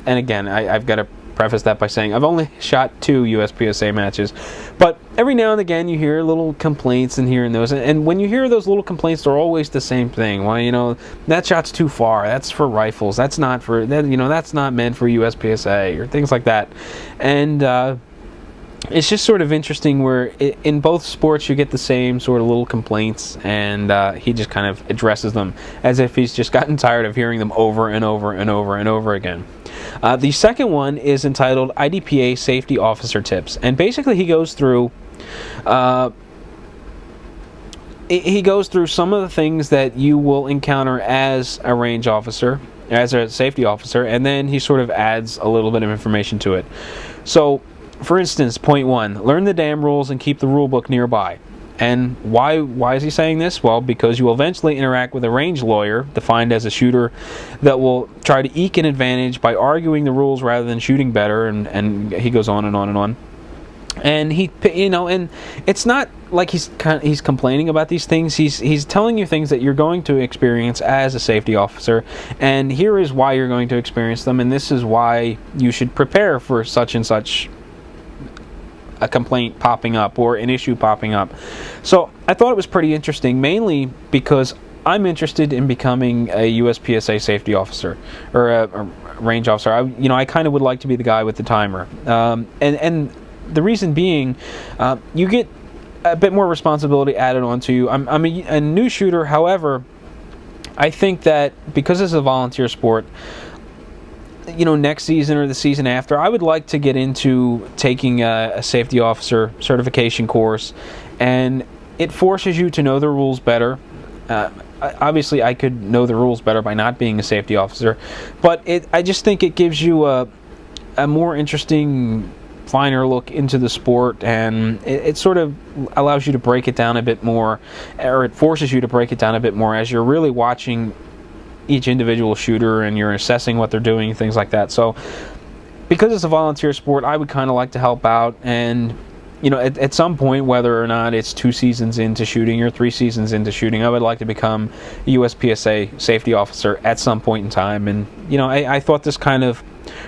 again, I've got to preface that by saying I've only shot 2 USPSA matches, but every now and again you hear little complaints and here and those, and when you hear those little complaints, they're always the same thing. Well, that shot's too far, that's for rifles, that's not for that, that's not meant for USPSA, or things like that. And it's just sort of interesting where in both sports you get the same sort of little complaints, and he just kind of addresses them as if he's just gotten tired of hearing them over and over and over and over again. The second one is entitled IDPA Safety Officer Tips, and basically he goes through He goes through some of the things that you will encounter as a range officer, as a safety officer, and then he sort of adds a little bit of information to it. So, for instance, point 1, learn the damn rules and keep the rule book nearby. And why is he saying this? Well, because you will eventually interact with a range lawyer, defined as a shooter, that will try to eke an advantage by arguing the rules rather than shooting better, and he goes on and on and on. And he, and it's not like he's complaining about these things. He's telling you things that you're going to experience as a safety officer, and here is why you're going to experience them, and this is why you should prepare for such and such a complaint popping up or an issue popping up. So I thought it was pretty interesting, mainly because I'm interested in becoming a USPSA safety officer or a range officer. I kind of would like to be the guy with the timer, and the reason being, you get a bit more responsibility added onto you. I'm a new shooter, however, I think that because it's a volunteer sport, next season or the season after, I would like to get into taking a safety officer certification course, and it forces you to know the rules better. Obviously, I could know the rules better by not being a safety officer, but I just think it gives you a more interesting, finer look into the sport, and it sort of allows you to break it down a bit more, or it forces you to break it down a bit more as you're really watching each individual shooter and you're assessing what they're doing, things like that. So because it's a volunteer sport, I would kind of like to help out, and at some point, whether or not it's 2 seasons into shooting or 3 seasons into shooting, I would like to become a USPSA safety officer at some point in time. And I thought this kind of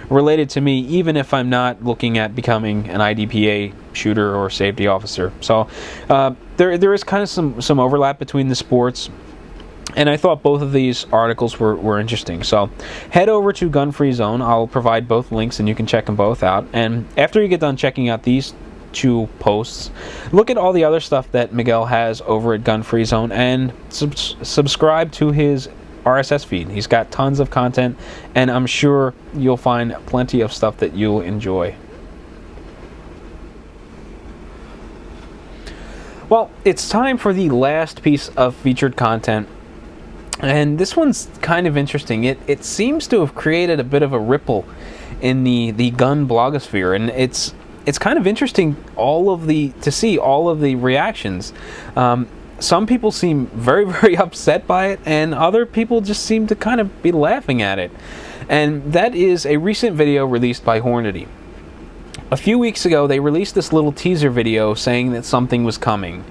related to me, even if I'm not looking at becoming an IDPA shooter or safety officer. So there is kind of some overlap between the sports, and I thought both of these articles were interesting. So head over to Gun Free Zone. I'll provide both links and you can check them both out. And after you get done checking out these 2 posts, look at all the other stuff that Miguel has over at Gun Free Zone, and subscribe to his RSS feed. He's got tons of content, and I'm sure you'll find plenty of stuff that you'll enjoy. Well, it's time for the last piece of featured content, and this one's kind of interesting. It seems to have created a bit of a ripple in the gun blogosphere, and it's kind of interesting to see all of the reactions. Some people seem very, very upset by it, and other people just seem to kind of be laughing at it. And that is a recent video released by Hornady. A few weeks ago, they released this little teaser video saying that something was coming.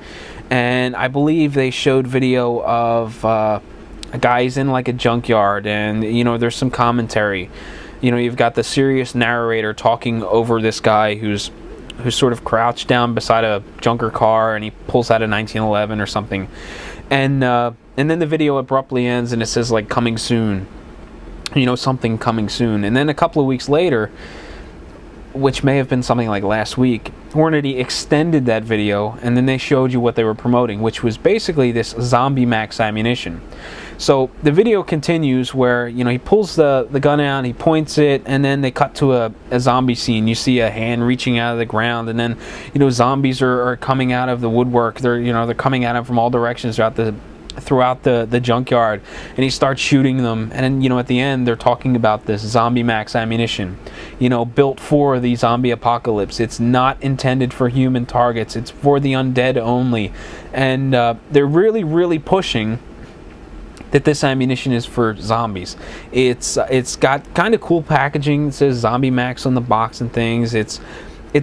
And I believe they showed video of a guy's in like a junkyard, and there's some commentary. You've got the serious narrator talking over this guy who's sort of crouched down beside a junker car, and he pulls out a 1911 or something, and then the video abruptly ends, and it says like coming soon, something coming soon. And then a couple of weeks later, which may have been something like last week, Hornady extended that video, and then they showed you what they were promoting, which was basically this Zombie Max ammunition. So the video continues where, he pulls the gun out, he points it, and then they cut to a zombie scene. You see a hand reaching out of the ground, and then, zombies are coming out of the woodwork. They're coming at him from all directions throughout the junkyard, and he starts shooting them. And then, at the end, they're talking about this Zombie Max ammunition, built for the zombie apocalypse. It's not intended for human targets. It's for the undead only. And they're really, really pushing that this ammunition is for zombies. It's got kind of cool packaging. It says Zombie Max on the box and things. It's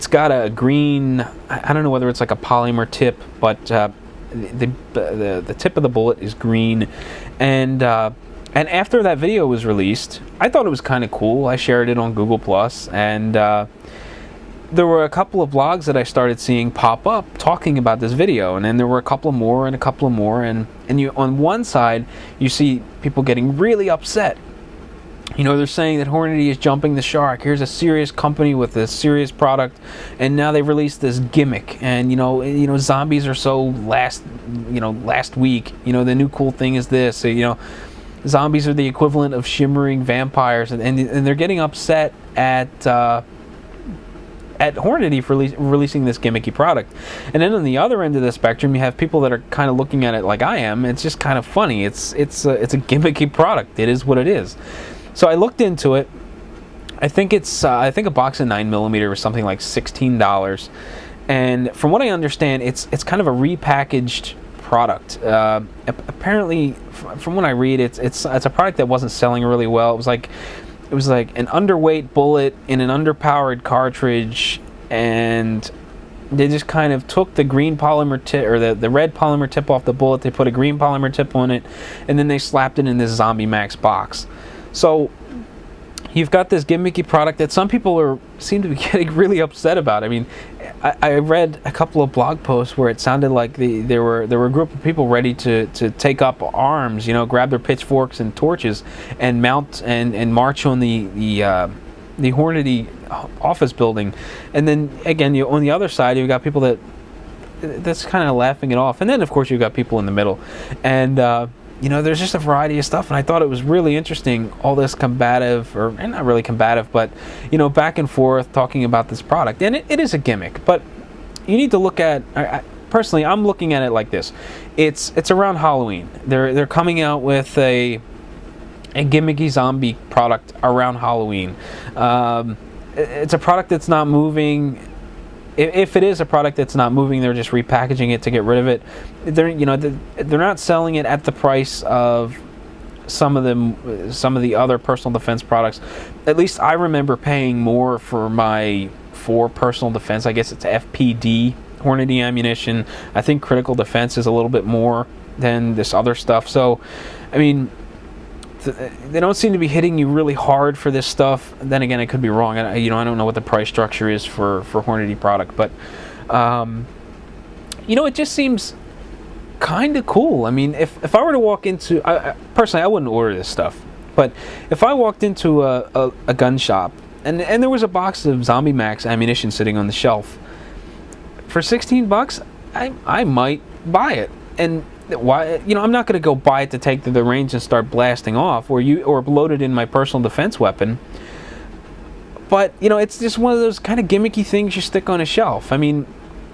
got a green, I don't know whether it's like a polymer tip, but the tip of the bullet is green. And after that video was released, I thought it was kind of cool. I shared it on Google+, and there were a couple of blogs that I started seeing pop up talking about this video, and then there were a couple more, and you, on one side, you see people getting really upset. They're saying that Hornady is jumping the shark. Here's a serious company with a serious product, and now they released this gimmick. And zombies are so last week. The new cool thing is this. So, zombies are the equivalent of shimmering vampires, and they're getting upset at at Hornady for releasing this gimmicky product. And then on the other end of the spectrum, you have people that are kind of looking at it like I am. It's just kind of funny. It's a gimmicky product. It is what it is. So I looked into it. I think a box of 9mm was something like $16. And from what I understand, it's kind of a repackaged product. Apparently, from what I read, it's a product that wasn't selling really well. It was like an underweight bullet in an underpowered cartridge, and they just kind of took the green polymer tip, or the red polymer tip off the bullet. They put a green polymer tip on it, and then they slapped it in this Zombie Max box. So you've got this gimmicky product that some people seem to be getting really upset about. I mean, I read a couple of blog posts where it sounded like there were a group of people ready to take up arms, grab their pitchforks and torches and mount and march on the Hornady office building. And then again, on the other side, you've got people that's kind of laughing it off. And then of course you've got people in the middle. And there's just a variety of stuff, and I thought it was really interesting, all this combative, or not really combative, but, back and forth talking about this product. And it is a gimmick, but you need to look at, personally, I'm looking at it like this. It's around Halloween. They're coming out with a gimmicky zombie product around Halloween. It's a product that's not moving. If it is a product that's not moving, they're just repackaging it to get rid of it. They're not selling it at the price of some of the other personal defense products. At least I remember paying more for personal defense. I guess it's FPD Hornady ammunition. I think critical defense is a little bit more than this other stuff. So, I mean, they don't seem to be hitting you really hard for this stuff. Then again, I could be wrong. I don't know what the price structure is for Hornady product, but it just seems kind of cool. I mean, if I were to walk into, personally, I wouldn't order this stuff, but if I walked into a gun shop and there was a box of Zombie Max ammunition sitting on the shelf for $16, I might buy it. And why? I'm not going to go buy it to take to the range and start blasting off, or load it in my personal defense weapon. But it's just one of those kind of gimmicky things you stick on a shelf. I mean,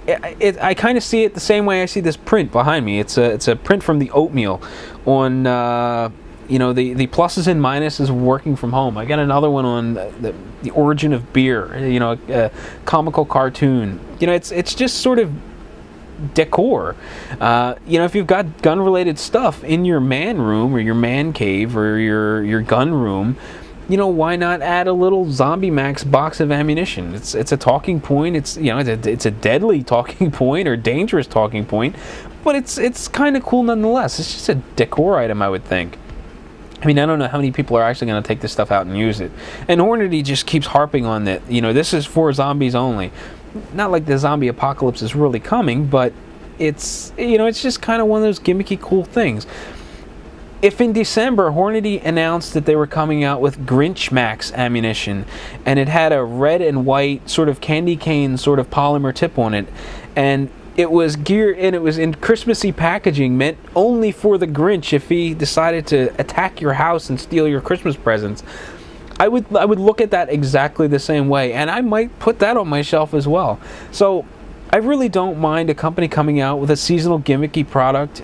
I kind of see it the same way I see this print behind me. It's a print from the Oatmeal on the pluses and minuses of working from home. I got another one on the origin of beer. A comical cartoon. It's just sort of decor. If you've got gun-related stuff in your man room or your man cave or your gun room, why not add a little Zombie Max box of ammunition? It's a talking point. It's a deadly talking point or dangerous talking point, but it's kind of cool nonetheless. It's just a decor item, I would think. I mean, I don't know how many people are actually going to take this stuff out and use it. And Hornady just keeps harping on that. This is for zombies only. Not like the zombie apocalypse is really coming, but it's just kind of one of those gimmicky cool things. If in December Hornady announced that they were coming out with Grinch Max ammunition, and it had a red and white sort of candy cane sort of polymer tip on it, and it was in Christmassy packaging, meant only for the Grinch if he decided to attack your house and steal your Christmas presents, I would look at that exactly the same way, and I might put that on my shelf as well. So I really don't mind a company coming out with a seasonal gimmicky product,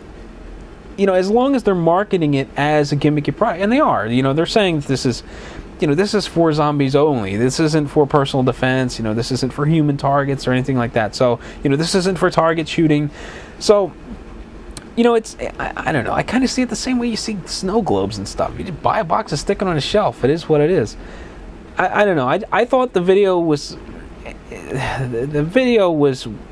as long as they're marketing it as a gimmicky product, and they are. They're saying this is for zombies only. This isn't for personal defense. This isn't for human targets or anything like that. So this isn't for target shooting. So it's, I don't know. I kind of see it the same way you see snow globes and stuff. You just buy a box and stick it on a shelf. It is what it is. I don't know. I thought the video was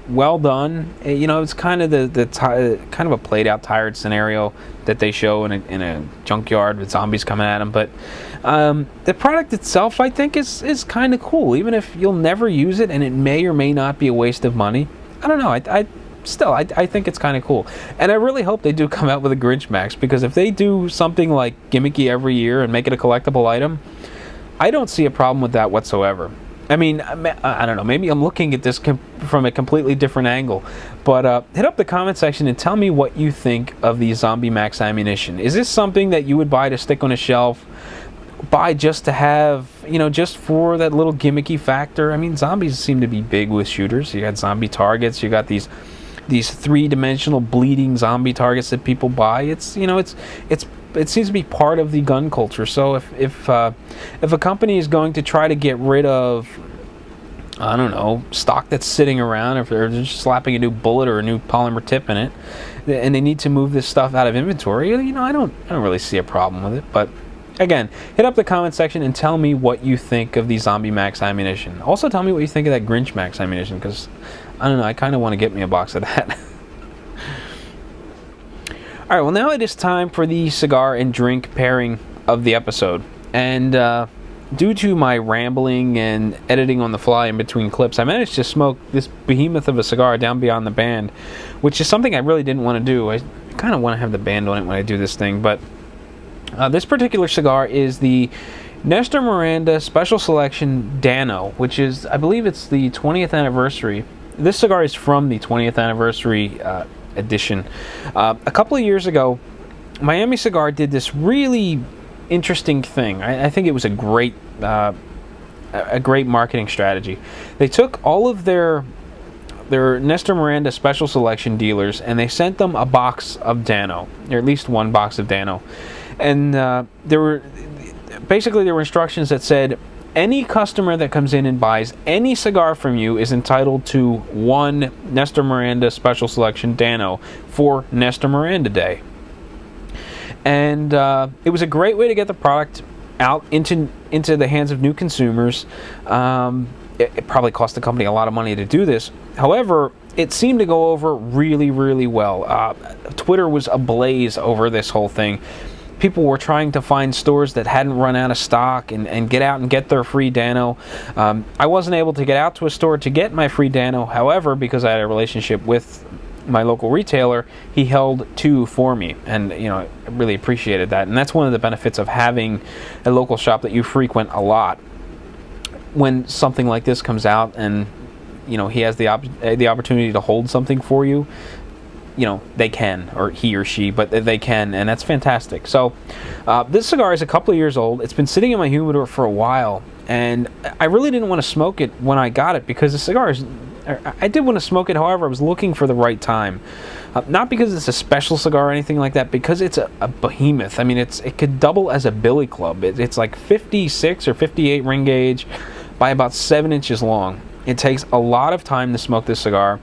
well done. It's kind of kind of a played out, tired scenario that they show in a junkyard with zombies coming at them. But the product itself, I think, is kind of cool, even if you'll never use it and it may or may not be a waste of money. I don't know. I think it's kind of cool, and I really hope they do come out with a Grinch Max, because if they do something like gimmicky every year and make it a collectible item, I don't see a problem with that whatsoever. I mean, I don't know, maybe I'm looking at this from a completely different angle, but hit up the comment section and tell me what you think of the Zombie Max ammunition. Is this something that you would buy to stick on a shelf, buy just to have, just for that little gimmicky factor. I mean, zombies seem to be big with shooters. You got zombie targets. You got these three-dimensional bleeding zombie targets that people buy. It seems to be part of the gun culture. So if a company is going to try to get rid of, I don't know, stock that's sitting around, if they're just slapping a new bullet or a new polymer tip in it, and they need to move this stuff out of inventory, I don't really see a problem with it. But again, hit up the comment section and tell me what you think of the Zombie Max ammunition. Also, tell me what you think of that Grinch Max ammunition, because I don't know, I kind of want to get me a box of that. All right, well, now it is time for the cigar and drink pairing of the episode. And due to my rambling and editing on the fly in between clips, I managed to smoke this behemoth of a cigar down beyond the band, which is something I really didn't want to do. I kind of want to have the band on it when I do this thing, but this particular cigar is the Nestor Miranda Special Selection Dano, which is, I believe it's the 20th anniversary. This cigar is from the 20th anniversary edition. A couple of years ago, Miami Cigar did this really interesting thing. I think it was a great marketing strategy. They took all of their Nestor Miranda Special Selection dealers and they sent them a box of Dano, or at least one box of Dano. And there were instructions that said, any customer that comes in and buys any cigar from you is entitled to one Nestor Miranda Special Selection Dano for Nestor Miranda Day. And it was a great way to get the product out into the hands of new consumers. It probably cost the company a lot of money to do this. However, it seemed to go over really, really well. Twitter was ablaze over this whole thing. People were trying to find stores that hadn't run out of stock and get out and get their free Dano. I wasn't able to get out to a store to get my free Dano. However, because I had a relationship with my local retailer, he held two for me, and I really appreciated that. And that's one of the benefits of having a local shop that you frequent a lot. When something like this comes out, and he has the opportunity to hold something for you, they can, or he or she, but they can, and that's fantastic. So this cigar is a couple of years old. It's been sitting in my humidor for a while, and I really didn't want to smoke it when I got it, because the cigar is, I did want to smoke it. However, I was looking for the right time. Not because it's a special cigar or anything like that, because it's a behemoth. I mean, it could double as a billy club. It's like 56 or 58 ring gauge by about 7 inches long. It takes a lot of time to smoke this cigar,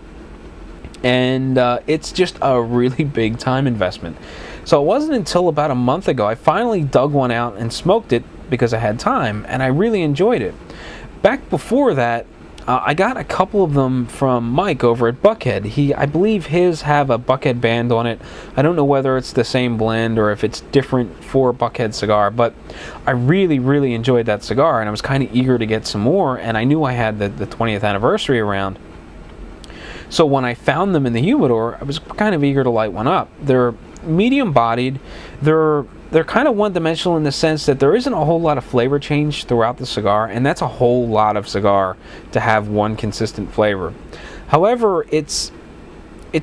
and it's just a really big time investment. So it wasn't until about a month ago I finally dug one out and smoked it because I had time, and I really enjoyed it. Back before that, I got a couple of them from Mike over at Buckhead. I believe his have a Buckhead band on it. I don't know whether it's the same blend or if it's different for Buckhead cigar, but I really, really enjoyed that cigar, and I was kind of eager to get some more, and I knew I had the 20th anniversary around. So when I found them in the humidor, I was kind of eager to light one up. They're medium-bodied. They're kind of one-dimensional in the sense that there isn't a whole lot of flavor change throughout the cigar, and that's a whole lot of cigar to have one consistent flavor. However, it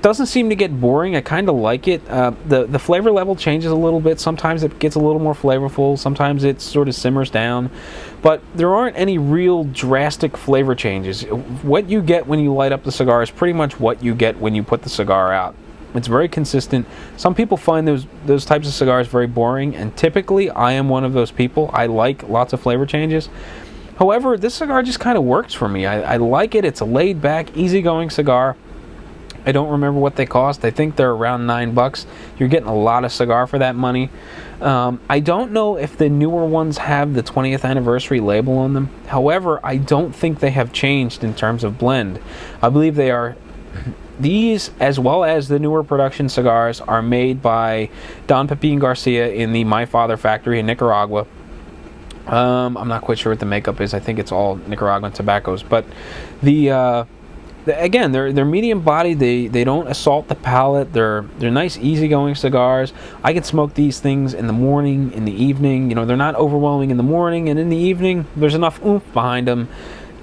doesn't seem to get boring. I kind of like it. The flavor level changes a little bit. Sometimes it gets a little more flavorful. Sometimes it sort of simmers down. But there aren't any real drastic flavor changes. What you get when you light up the cigar is pretty much what you get when you put the cigar out. It's very consistent. Some people find those types of cigars very boring, and typically I am one of those people. I like lots of flavor changes. However, this cigar just kind of works for me. I like it. It's a laid-back, easygoing cigar. I don't remember what they cost. I think they're around $9. You're getting a lot of cigar for that money. I don't know if the newer ones have the 20th anniversary label on them. However, I don't think they have changed in terms of blend. I believe they are. These, as well as the newer production cigars, are made by Don Pepin Garcia in the My Father factory in Nicaragua. I'm not quite sure what the makeup is. I think it's all Nicaraguan tobaccos. But again, they're medium bodied. They don't assault the palate. They're nice, easygoing cigars. I can smoke these things in the morning, in the evening. They're not overwhelming in the morning, and in the evening, there's enough oomph behind them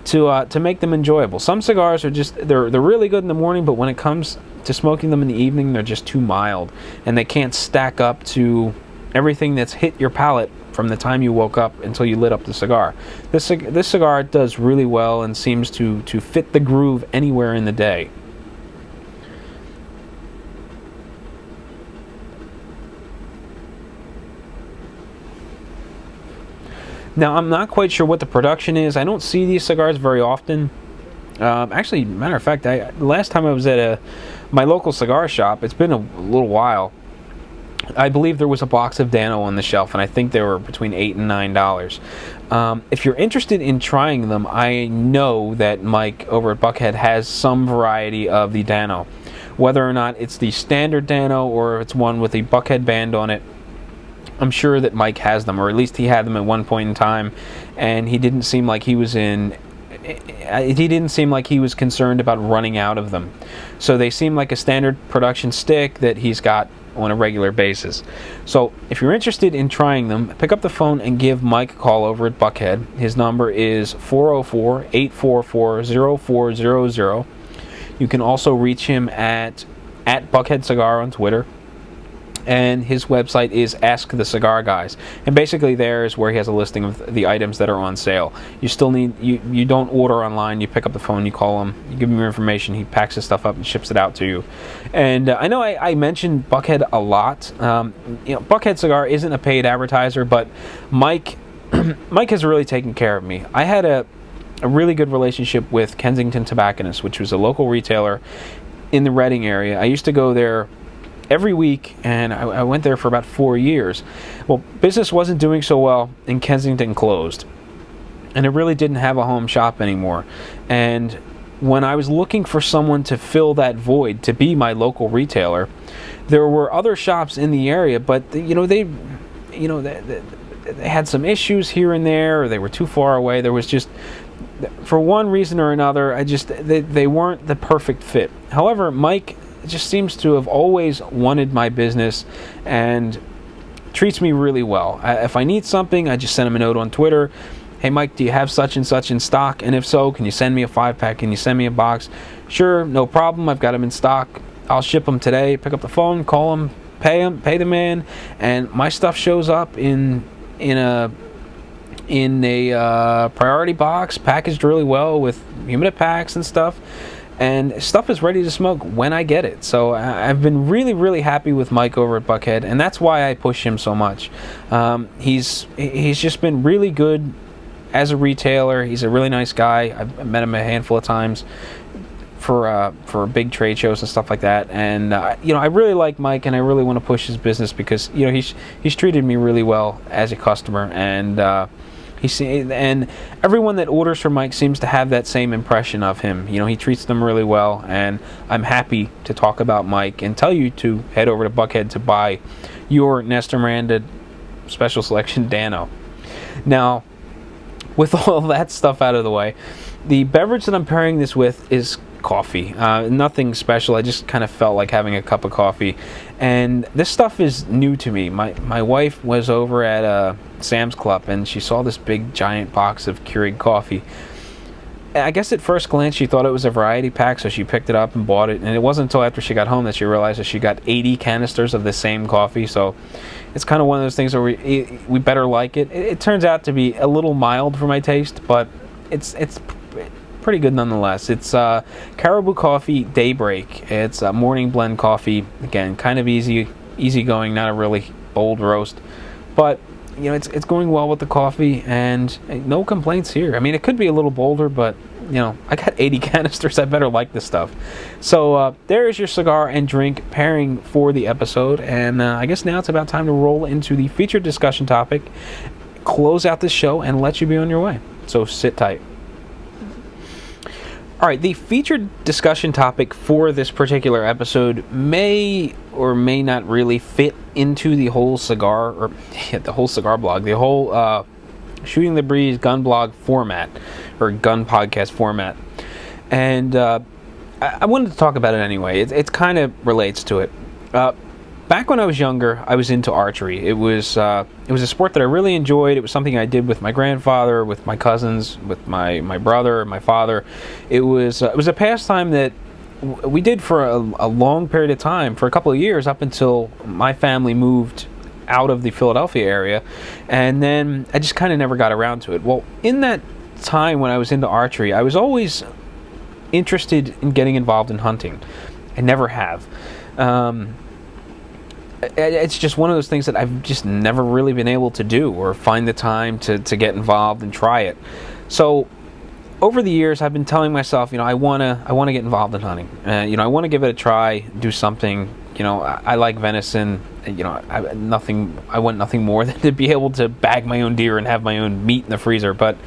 to make them enjoyable. Some cigars are just they're really good in the morning, but when it comes to smoking them in the evening, they're just too mild, and they can't stack up to everything that's hit your palate from the time you woke up until you lit up the cigar. This cigar does really well and seems to fit the groove anywhere in the day. Now, I'm not quite sure what the production is. I don't see these cigars very often. Actually, matter of fact, last time I was at my local cigar shop, it's been a little while, I believe there was a box of Dano on the shelf, and I think they were between $8 and $9. If you're interested in trying them, I know that Mike over at Buckhead has some variety of the Dano. Whether or not it's the standard Dano or it's one with a Buckhead band on it, I'm sure that Mike has them, or at least he had them at one point in time, and he didn't seem like he was concerned about running out of them. So they seem like a standard production stick that he's got on a regular basis. So if you're interested in trying them, pick up the phone and give Mike a call over at Buckhead. His number is 404-844-0400. You can also reach him at Buckhead Cigar on Twitter. And his website is Ask the Cigar Guys, and basically there is where he has a listing of the items that are on sale. You still need you don't order online. You pick up the phone, you call him, you give him your information, he packs his stuff up and ships it out to you. And I know I mentioned Buckhead a lot. Buckhead Cigar isn't a paid advertiser, but Mike has really taken care of me. I had a really good relationship with Kensington Tobacconists, which was a local retailer in the Reading area. I used to go there every week, and I went there for about 4 years. Well, business wasn't doing so well, and Kensington closed. And it really didn't have a home shop anymore. And when I was looking for someone to fill that void, to be my local retailer, there were other shops in the area, but they had some issues here and there, or they were too far away. There was just, for one reason or another, they weren't the perfect fit. However, Mike just seems to have always wanted my business and treats me really well. If I need something, I just send him a note on Twitter. Hey Mike, do you have such and such in stock? And if so, can you send me a 5-pack? Can you send me a box? Sure, no problem. I've got them in stock. I'll ship them today. Pick up the phone, call him, pay the man, and my stuff shows up in a priority box, packaged really well with humidipacks and stuff. And stuff is ready to smoke when I get it. So I've been really, really happy with Mike over at Buckhead, and that's why I push him so much. He's just been really good as a retailer. He's a really nice guy. I've met him a handful of times for big trade shows and stuff like that. And I really like Mike, and I really want to push his business because he's treated me really well as a customer, and and everyone that orders from Mike seems to have that same impression of him. He treats them really well, and I'm happy to talk about Mike and tell you to head over to Buckhead to buy your Nestor Miranda Special Selection Dano. Now, with all that stuff out of the way, the beverage that I'm pairing this with is coffee. Nothing special. I just kind of felt like having a cup of coffee, and this stuff is new to me. My wife was over at Sam's Club, and she saw this big giant box of Keurig coffee. I guess at first glance she thought it was a variety pack, so she picked it up and bought it, and it wasn't until after she got home that she realized that she got 80 canisters of the same coffee. So it's kind of one of those things where we better like it. It turns out to be a little mild for my taste, but it's pretty good nonetheless. It's Caribou Coffee Daybreak. It's a morning blend coffee. Again, kind of easy going, not a really bold roast, but it's going well with the coffee, and no complaints here. I mean, it could be a little bolder, but I got 80 canisters. I better like this stuff. So there is your cigar and drink pairing for the episode, and I guess now it's about time to roll into the featured discussion topic, close out this show, and let you be on your way. So sit tight. All right, the featured discussion topic for this particular episode may or may not really fit into the whole cigar, blog, the whole Shooting the Breeze gun blog format, or gun podcast format. And I wanted to talk about it anyway. It kind of relates to it. Back when I was younger, I was into archery. It was a sport that I really enjoyed. It was something I did with my grandfather, with my cousins, with my brother, my father. It was a pastime that we did for a long period of time, for a couple of years, up until my family moved out of the Philadelphia area, and then I just kind of never got around to it. Well, in that time when I was into archery, I was always interested in getting involved in hunting. I never have. It's just one of those things that I've just never really been able to do or find the time to get involved and try it. So over the years, I've been telling myself, I want to get involved in hunting. I want to give it a try, do something. I like venison. I want nothing more than to be able to bag my own deer and have my own meat in the freezer. But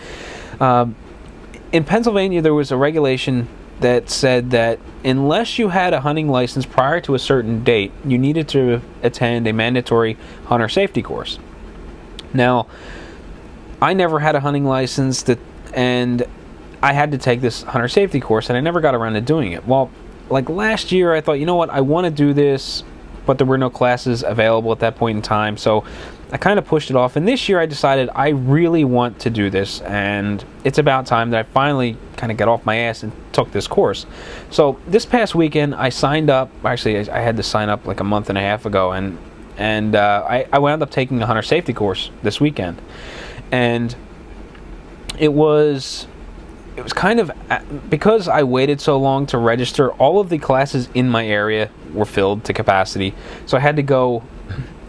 in Pennsylvania, there was a regulation that said that unless you had a hunting license prior to a certain date, you needed to attend a mandatory hunter safety course. Now, I never had a hunting license, and I had to take this hunter safety course, and I never got around to doing it. Well, like last year, I thought, I want to do this, but there were no classes available at that point in time, so I kind of pushed it off. And this year, I decided I really want to do this, and it's about time that I finally kind of got off my ass and took this course. So this past weekend, I signed up. Actually, I had to sign up like a month and a half ago, and I wound up taking a hunter safety course this weekend, and it was kind of, because I waited so long to register, all of the classes in my area were filled to capacity. So I had to go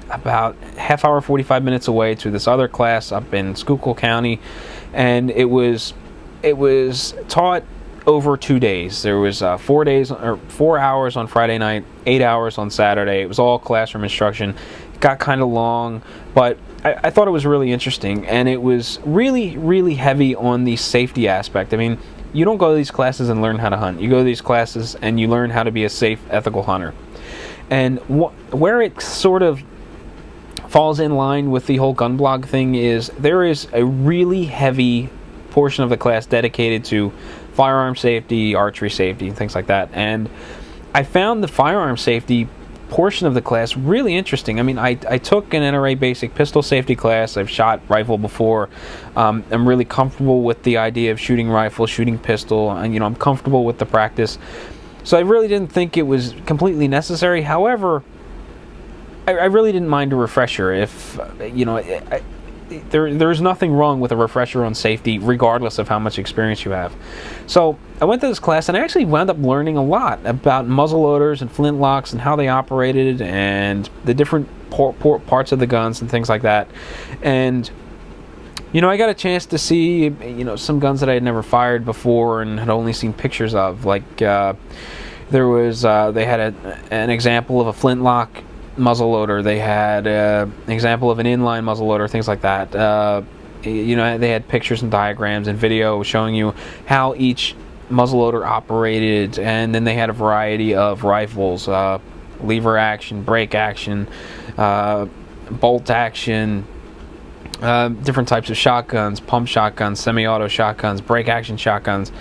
about half hour, 45 minutes away to this other class up in Schuylkill County, and it was taught over 2 days. There was 4 hours on Friday night, 8 hours on Saturday. It was all classroom instruction. It got kind of long, but I thought it was really interesting, and it was really, really heavy on the safety aspect. I mean, you don't go to these classes and learn how to hunt. You go to these classes and you learn how to be a safe, ethical hunter. And where it sort of falls in line with the whole gun blog thing is there is a really heavy portion of the class dedicated to firearm safety, archery safety, and things like that. And I found the firearm safety portion of the class really interesting. I mean, I took an NRA basic pistol safety class. I've shot rifle before. I'm really comfortable with the idea of shooting rifle, shooting pistol, and I'm comfortable with the practice. So I really didn't think it was completely necessary. However, I really didn't mind a refresher. If there's nothing wrong with a refresher on safety, regardless of how much experience you have. So I went to this class, and I actually wound up learning a lot about muzzleloaders and flintlocks and how they operated and the different parts of the guns and things like that. And I got a chance to see some guns that I had never fired before and had only seen pictures of. Like there was they had an example of a flintlock muzzleloader. They had an example of an inline muzzleloader, things like that. They had pictures and diagrams and video showing you how each muzzleloader operated, and then they had a variety of rifles, lever action, brake action, bolt action, different types of shotguns, pump shotguns, semi-auto shotguns, brake action shotguns.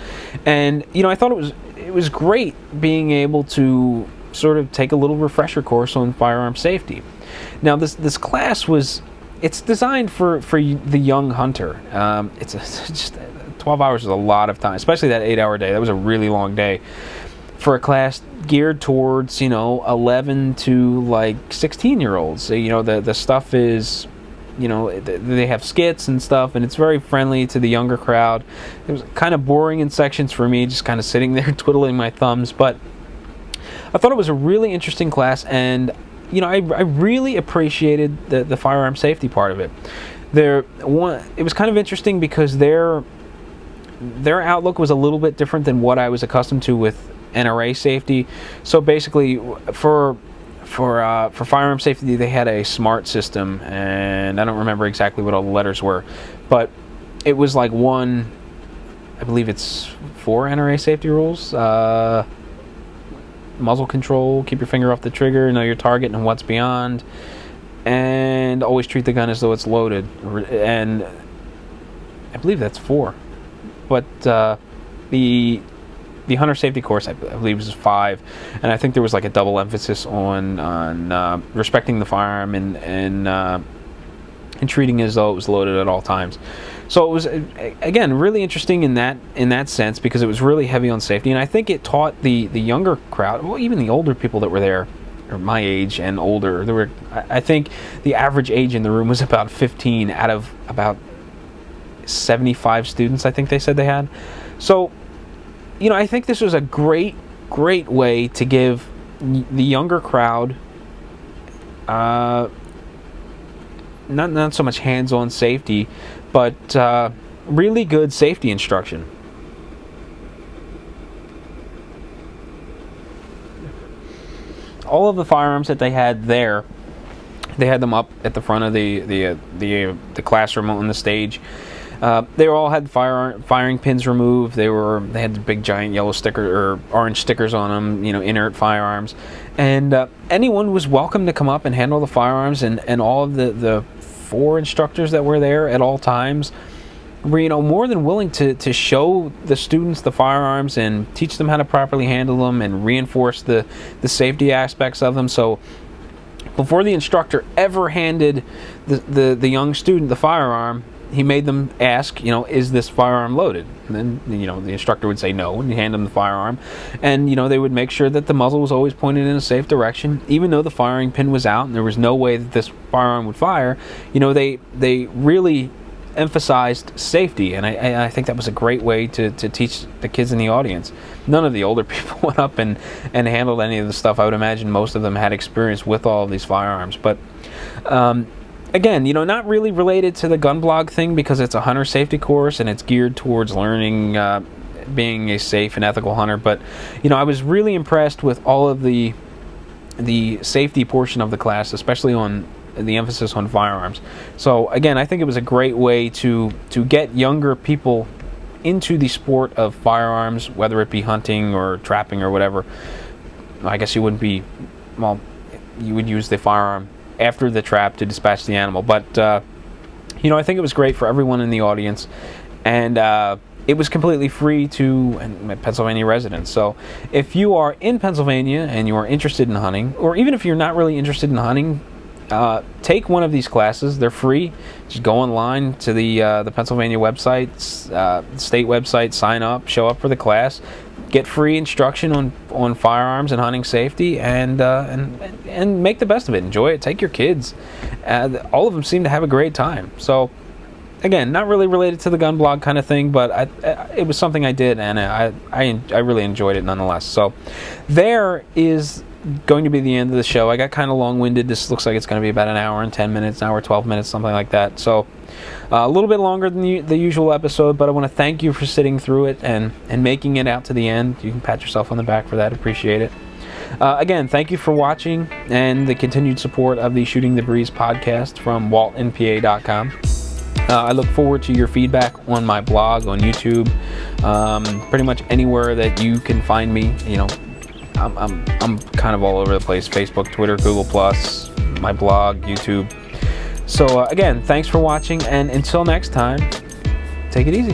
And I thought it was great being able to sort of take a little refresher course on firearm safety. Now this class it's designed for the young hunter. It's just 12 hours is a lot of time, especially that 8-hour day. That was a really long day for a class geared towards 11 to like 16-year-olds. The stuff is they have skits and stuff, and it's very friendly to the younger crowd. It was kind of boring in sections for me, just kind of sitting there twiddling my thumbs, but I thought it was a really interesting class, and I really appreciated the firearm safety part of it. It was kind of interesting because their outlook was a little bit different than what I was accustomed to with NRA safety. So basically, for firearm safety, they had a SMART system, and I don't remember exactly what all the letters were, but it was like I believe it's 4 NRA safety rules. Muzzle control, keep your finger off the trigger, know your target and what's beyond, and always treat the gun as though it's loaded. And I believe that's 4. But the hunter safety course, I believe, was 5, and I think there was like a double emphasis on respecting the firearm and treating it as though it was loaded at all times. So it was, again, really interesting in that sense, because it was really heavy on safety, and I think it taught the younger crowd, well, even the older people that were there, or my age and older. There were, I think, the average age in the room was about 15 out of about 75 students. I think they said they had. So, I think this was a great way to give the younger crowd not so much hands-on safety, but really good safety instruction. All of the firearms that they had there, they had them up at the front of the classroom on the stage. They all had firing pins removed. They had the big giant yellow sticker or orange stickers on them, inert firearms, and anyone was welcome to come up and handle the firearms. And all of the 4 instructors that were there at all times were more than willing to show the students the firearms and teach them how to properly handle them and reinforce the safety aspects of them. So before the instructor ever handed the young student the firearm, he made them ask, is this firearm loaded? And then, the instructor would say no, and he'd hand them the firearm. And, they would make sure that the muzzle was always pointed in a safe direction, even though the firing pin was out and there was no way that this firearm would fire. They really emphasized safety, and I think that was a great way to teach the kids in the audience. None of the older people went up and handled any of the stuff. I would imagine most of them had experience with all of these firearms, but again, not really related to the gun blog thing, because it's a hunter safety course and it's geared towards learning being a safe and ethical hunter. But I was really impressed with all of the safety portion of the class, especially on the emphasis on firearms. So again, I think it was a great way to get younger people into the sport of firearms, whether it be hunting or trapping or whatever. I guess you would use the firearm after the trap to dispatch the animal, but I think it was great for everyone in the audience, and it was completely free to Pennsylvania residents. So if you are in Pennsylvania and you are interested in hunting, or even if you're not really interested in hunting, take one of these classes. They're free. Just go online to the Pennsylvania website, state website, sign up, show up for the class, get free instruction on firearms and hunting safety, and make the best of it. Enjoy it. Take your kids. All of them seem to have a great time. So again, not really related to the gun blog kind of thing, but it was something I did, and I really enjoyed it nonetheless. So there is going to be the end of the show. I got kind of long-winded. This looks like it's going to be about an hour and 10 minutes, an hour 12 minutes, something like that. So a little bit longer than the usual episode, but I want to thank you for sitting through it and making it out to the end. You can pat yourself on the back for that. Appreciate it. Again, thank you for watching and the continued support of the Shooting the Breeze podcast from WaltNPA.com. I look forward to your feedback on my blog, on YouTube, pretty much anywhere that you can find me. I'm kind of all over the place: Facebook, Twitter, Google+, my blog, YouTube. So again, thanks for watching, and until next time, take it easy.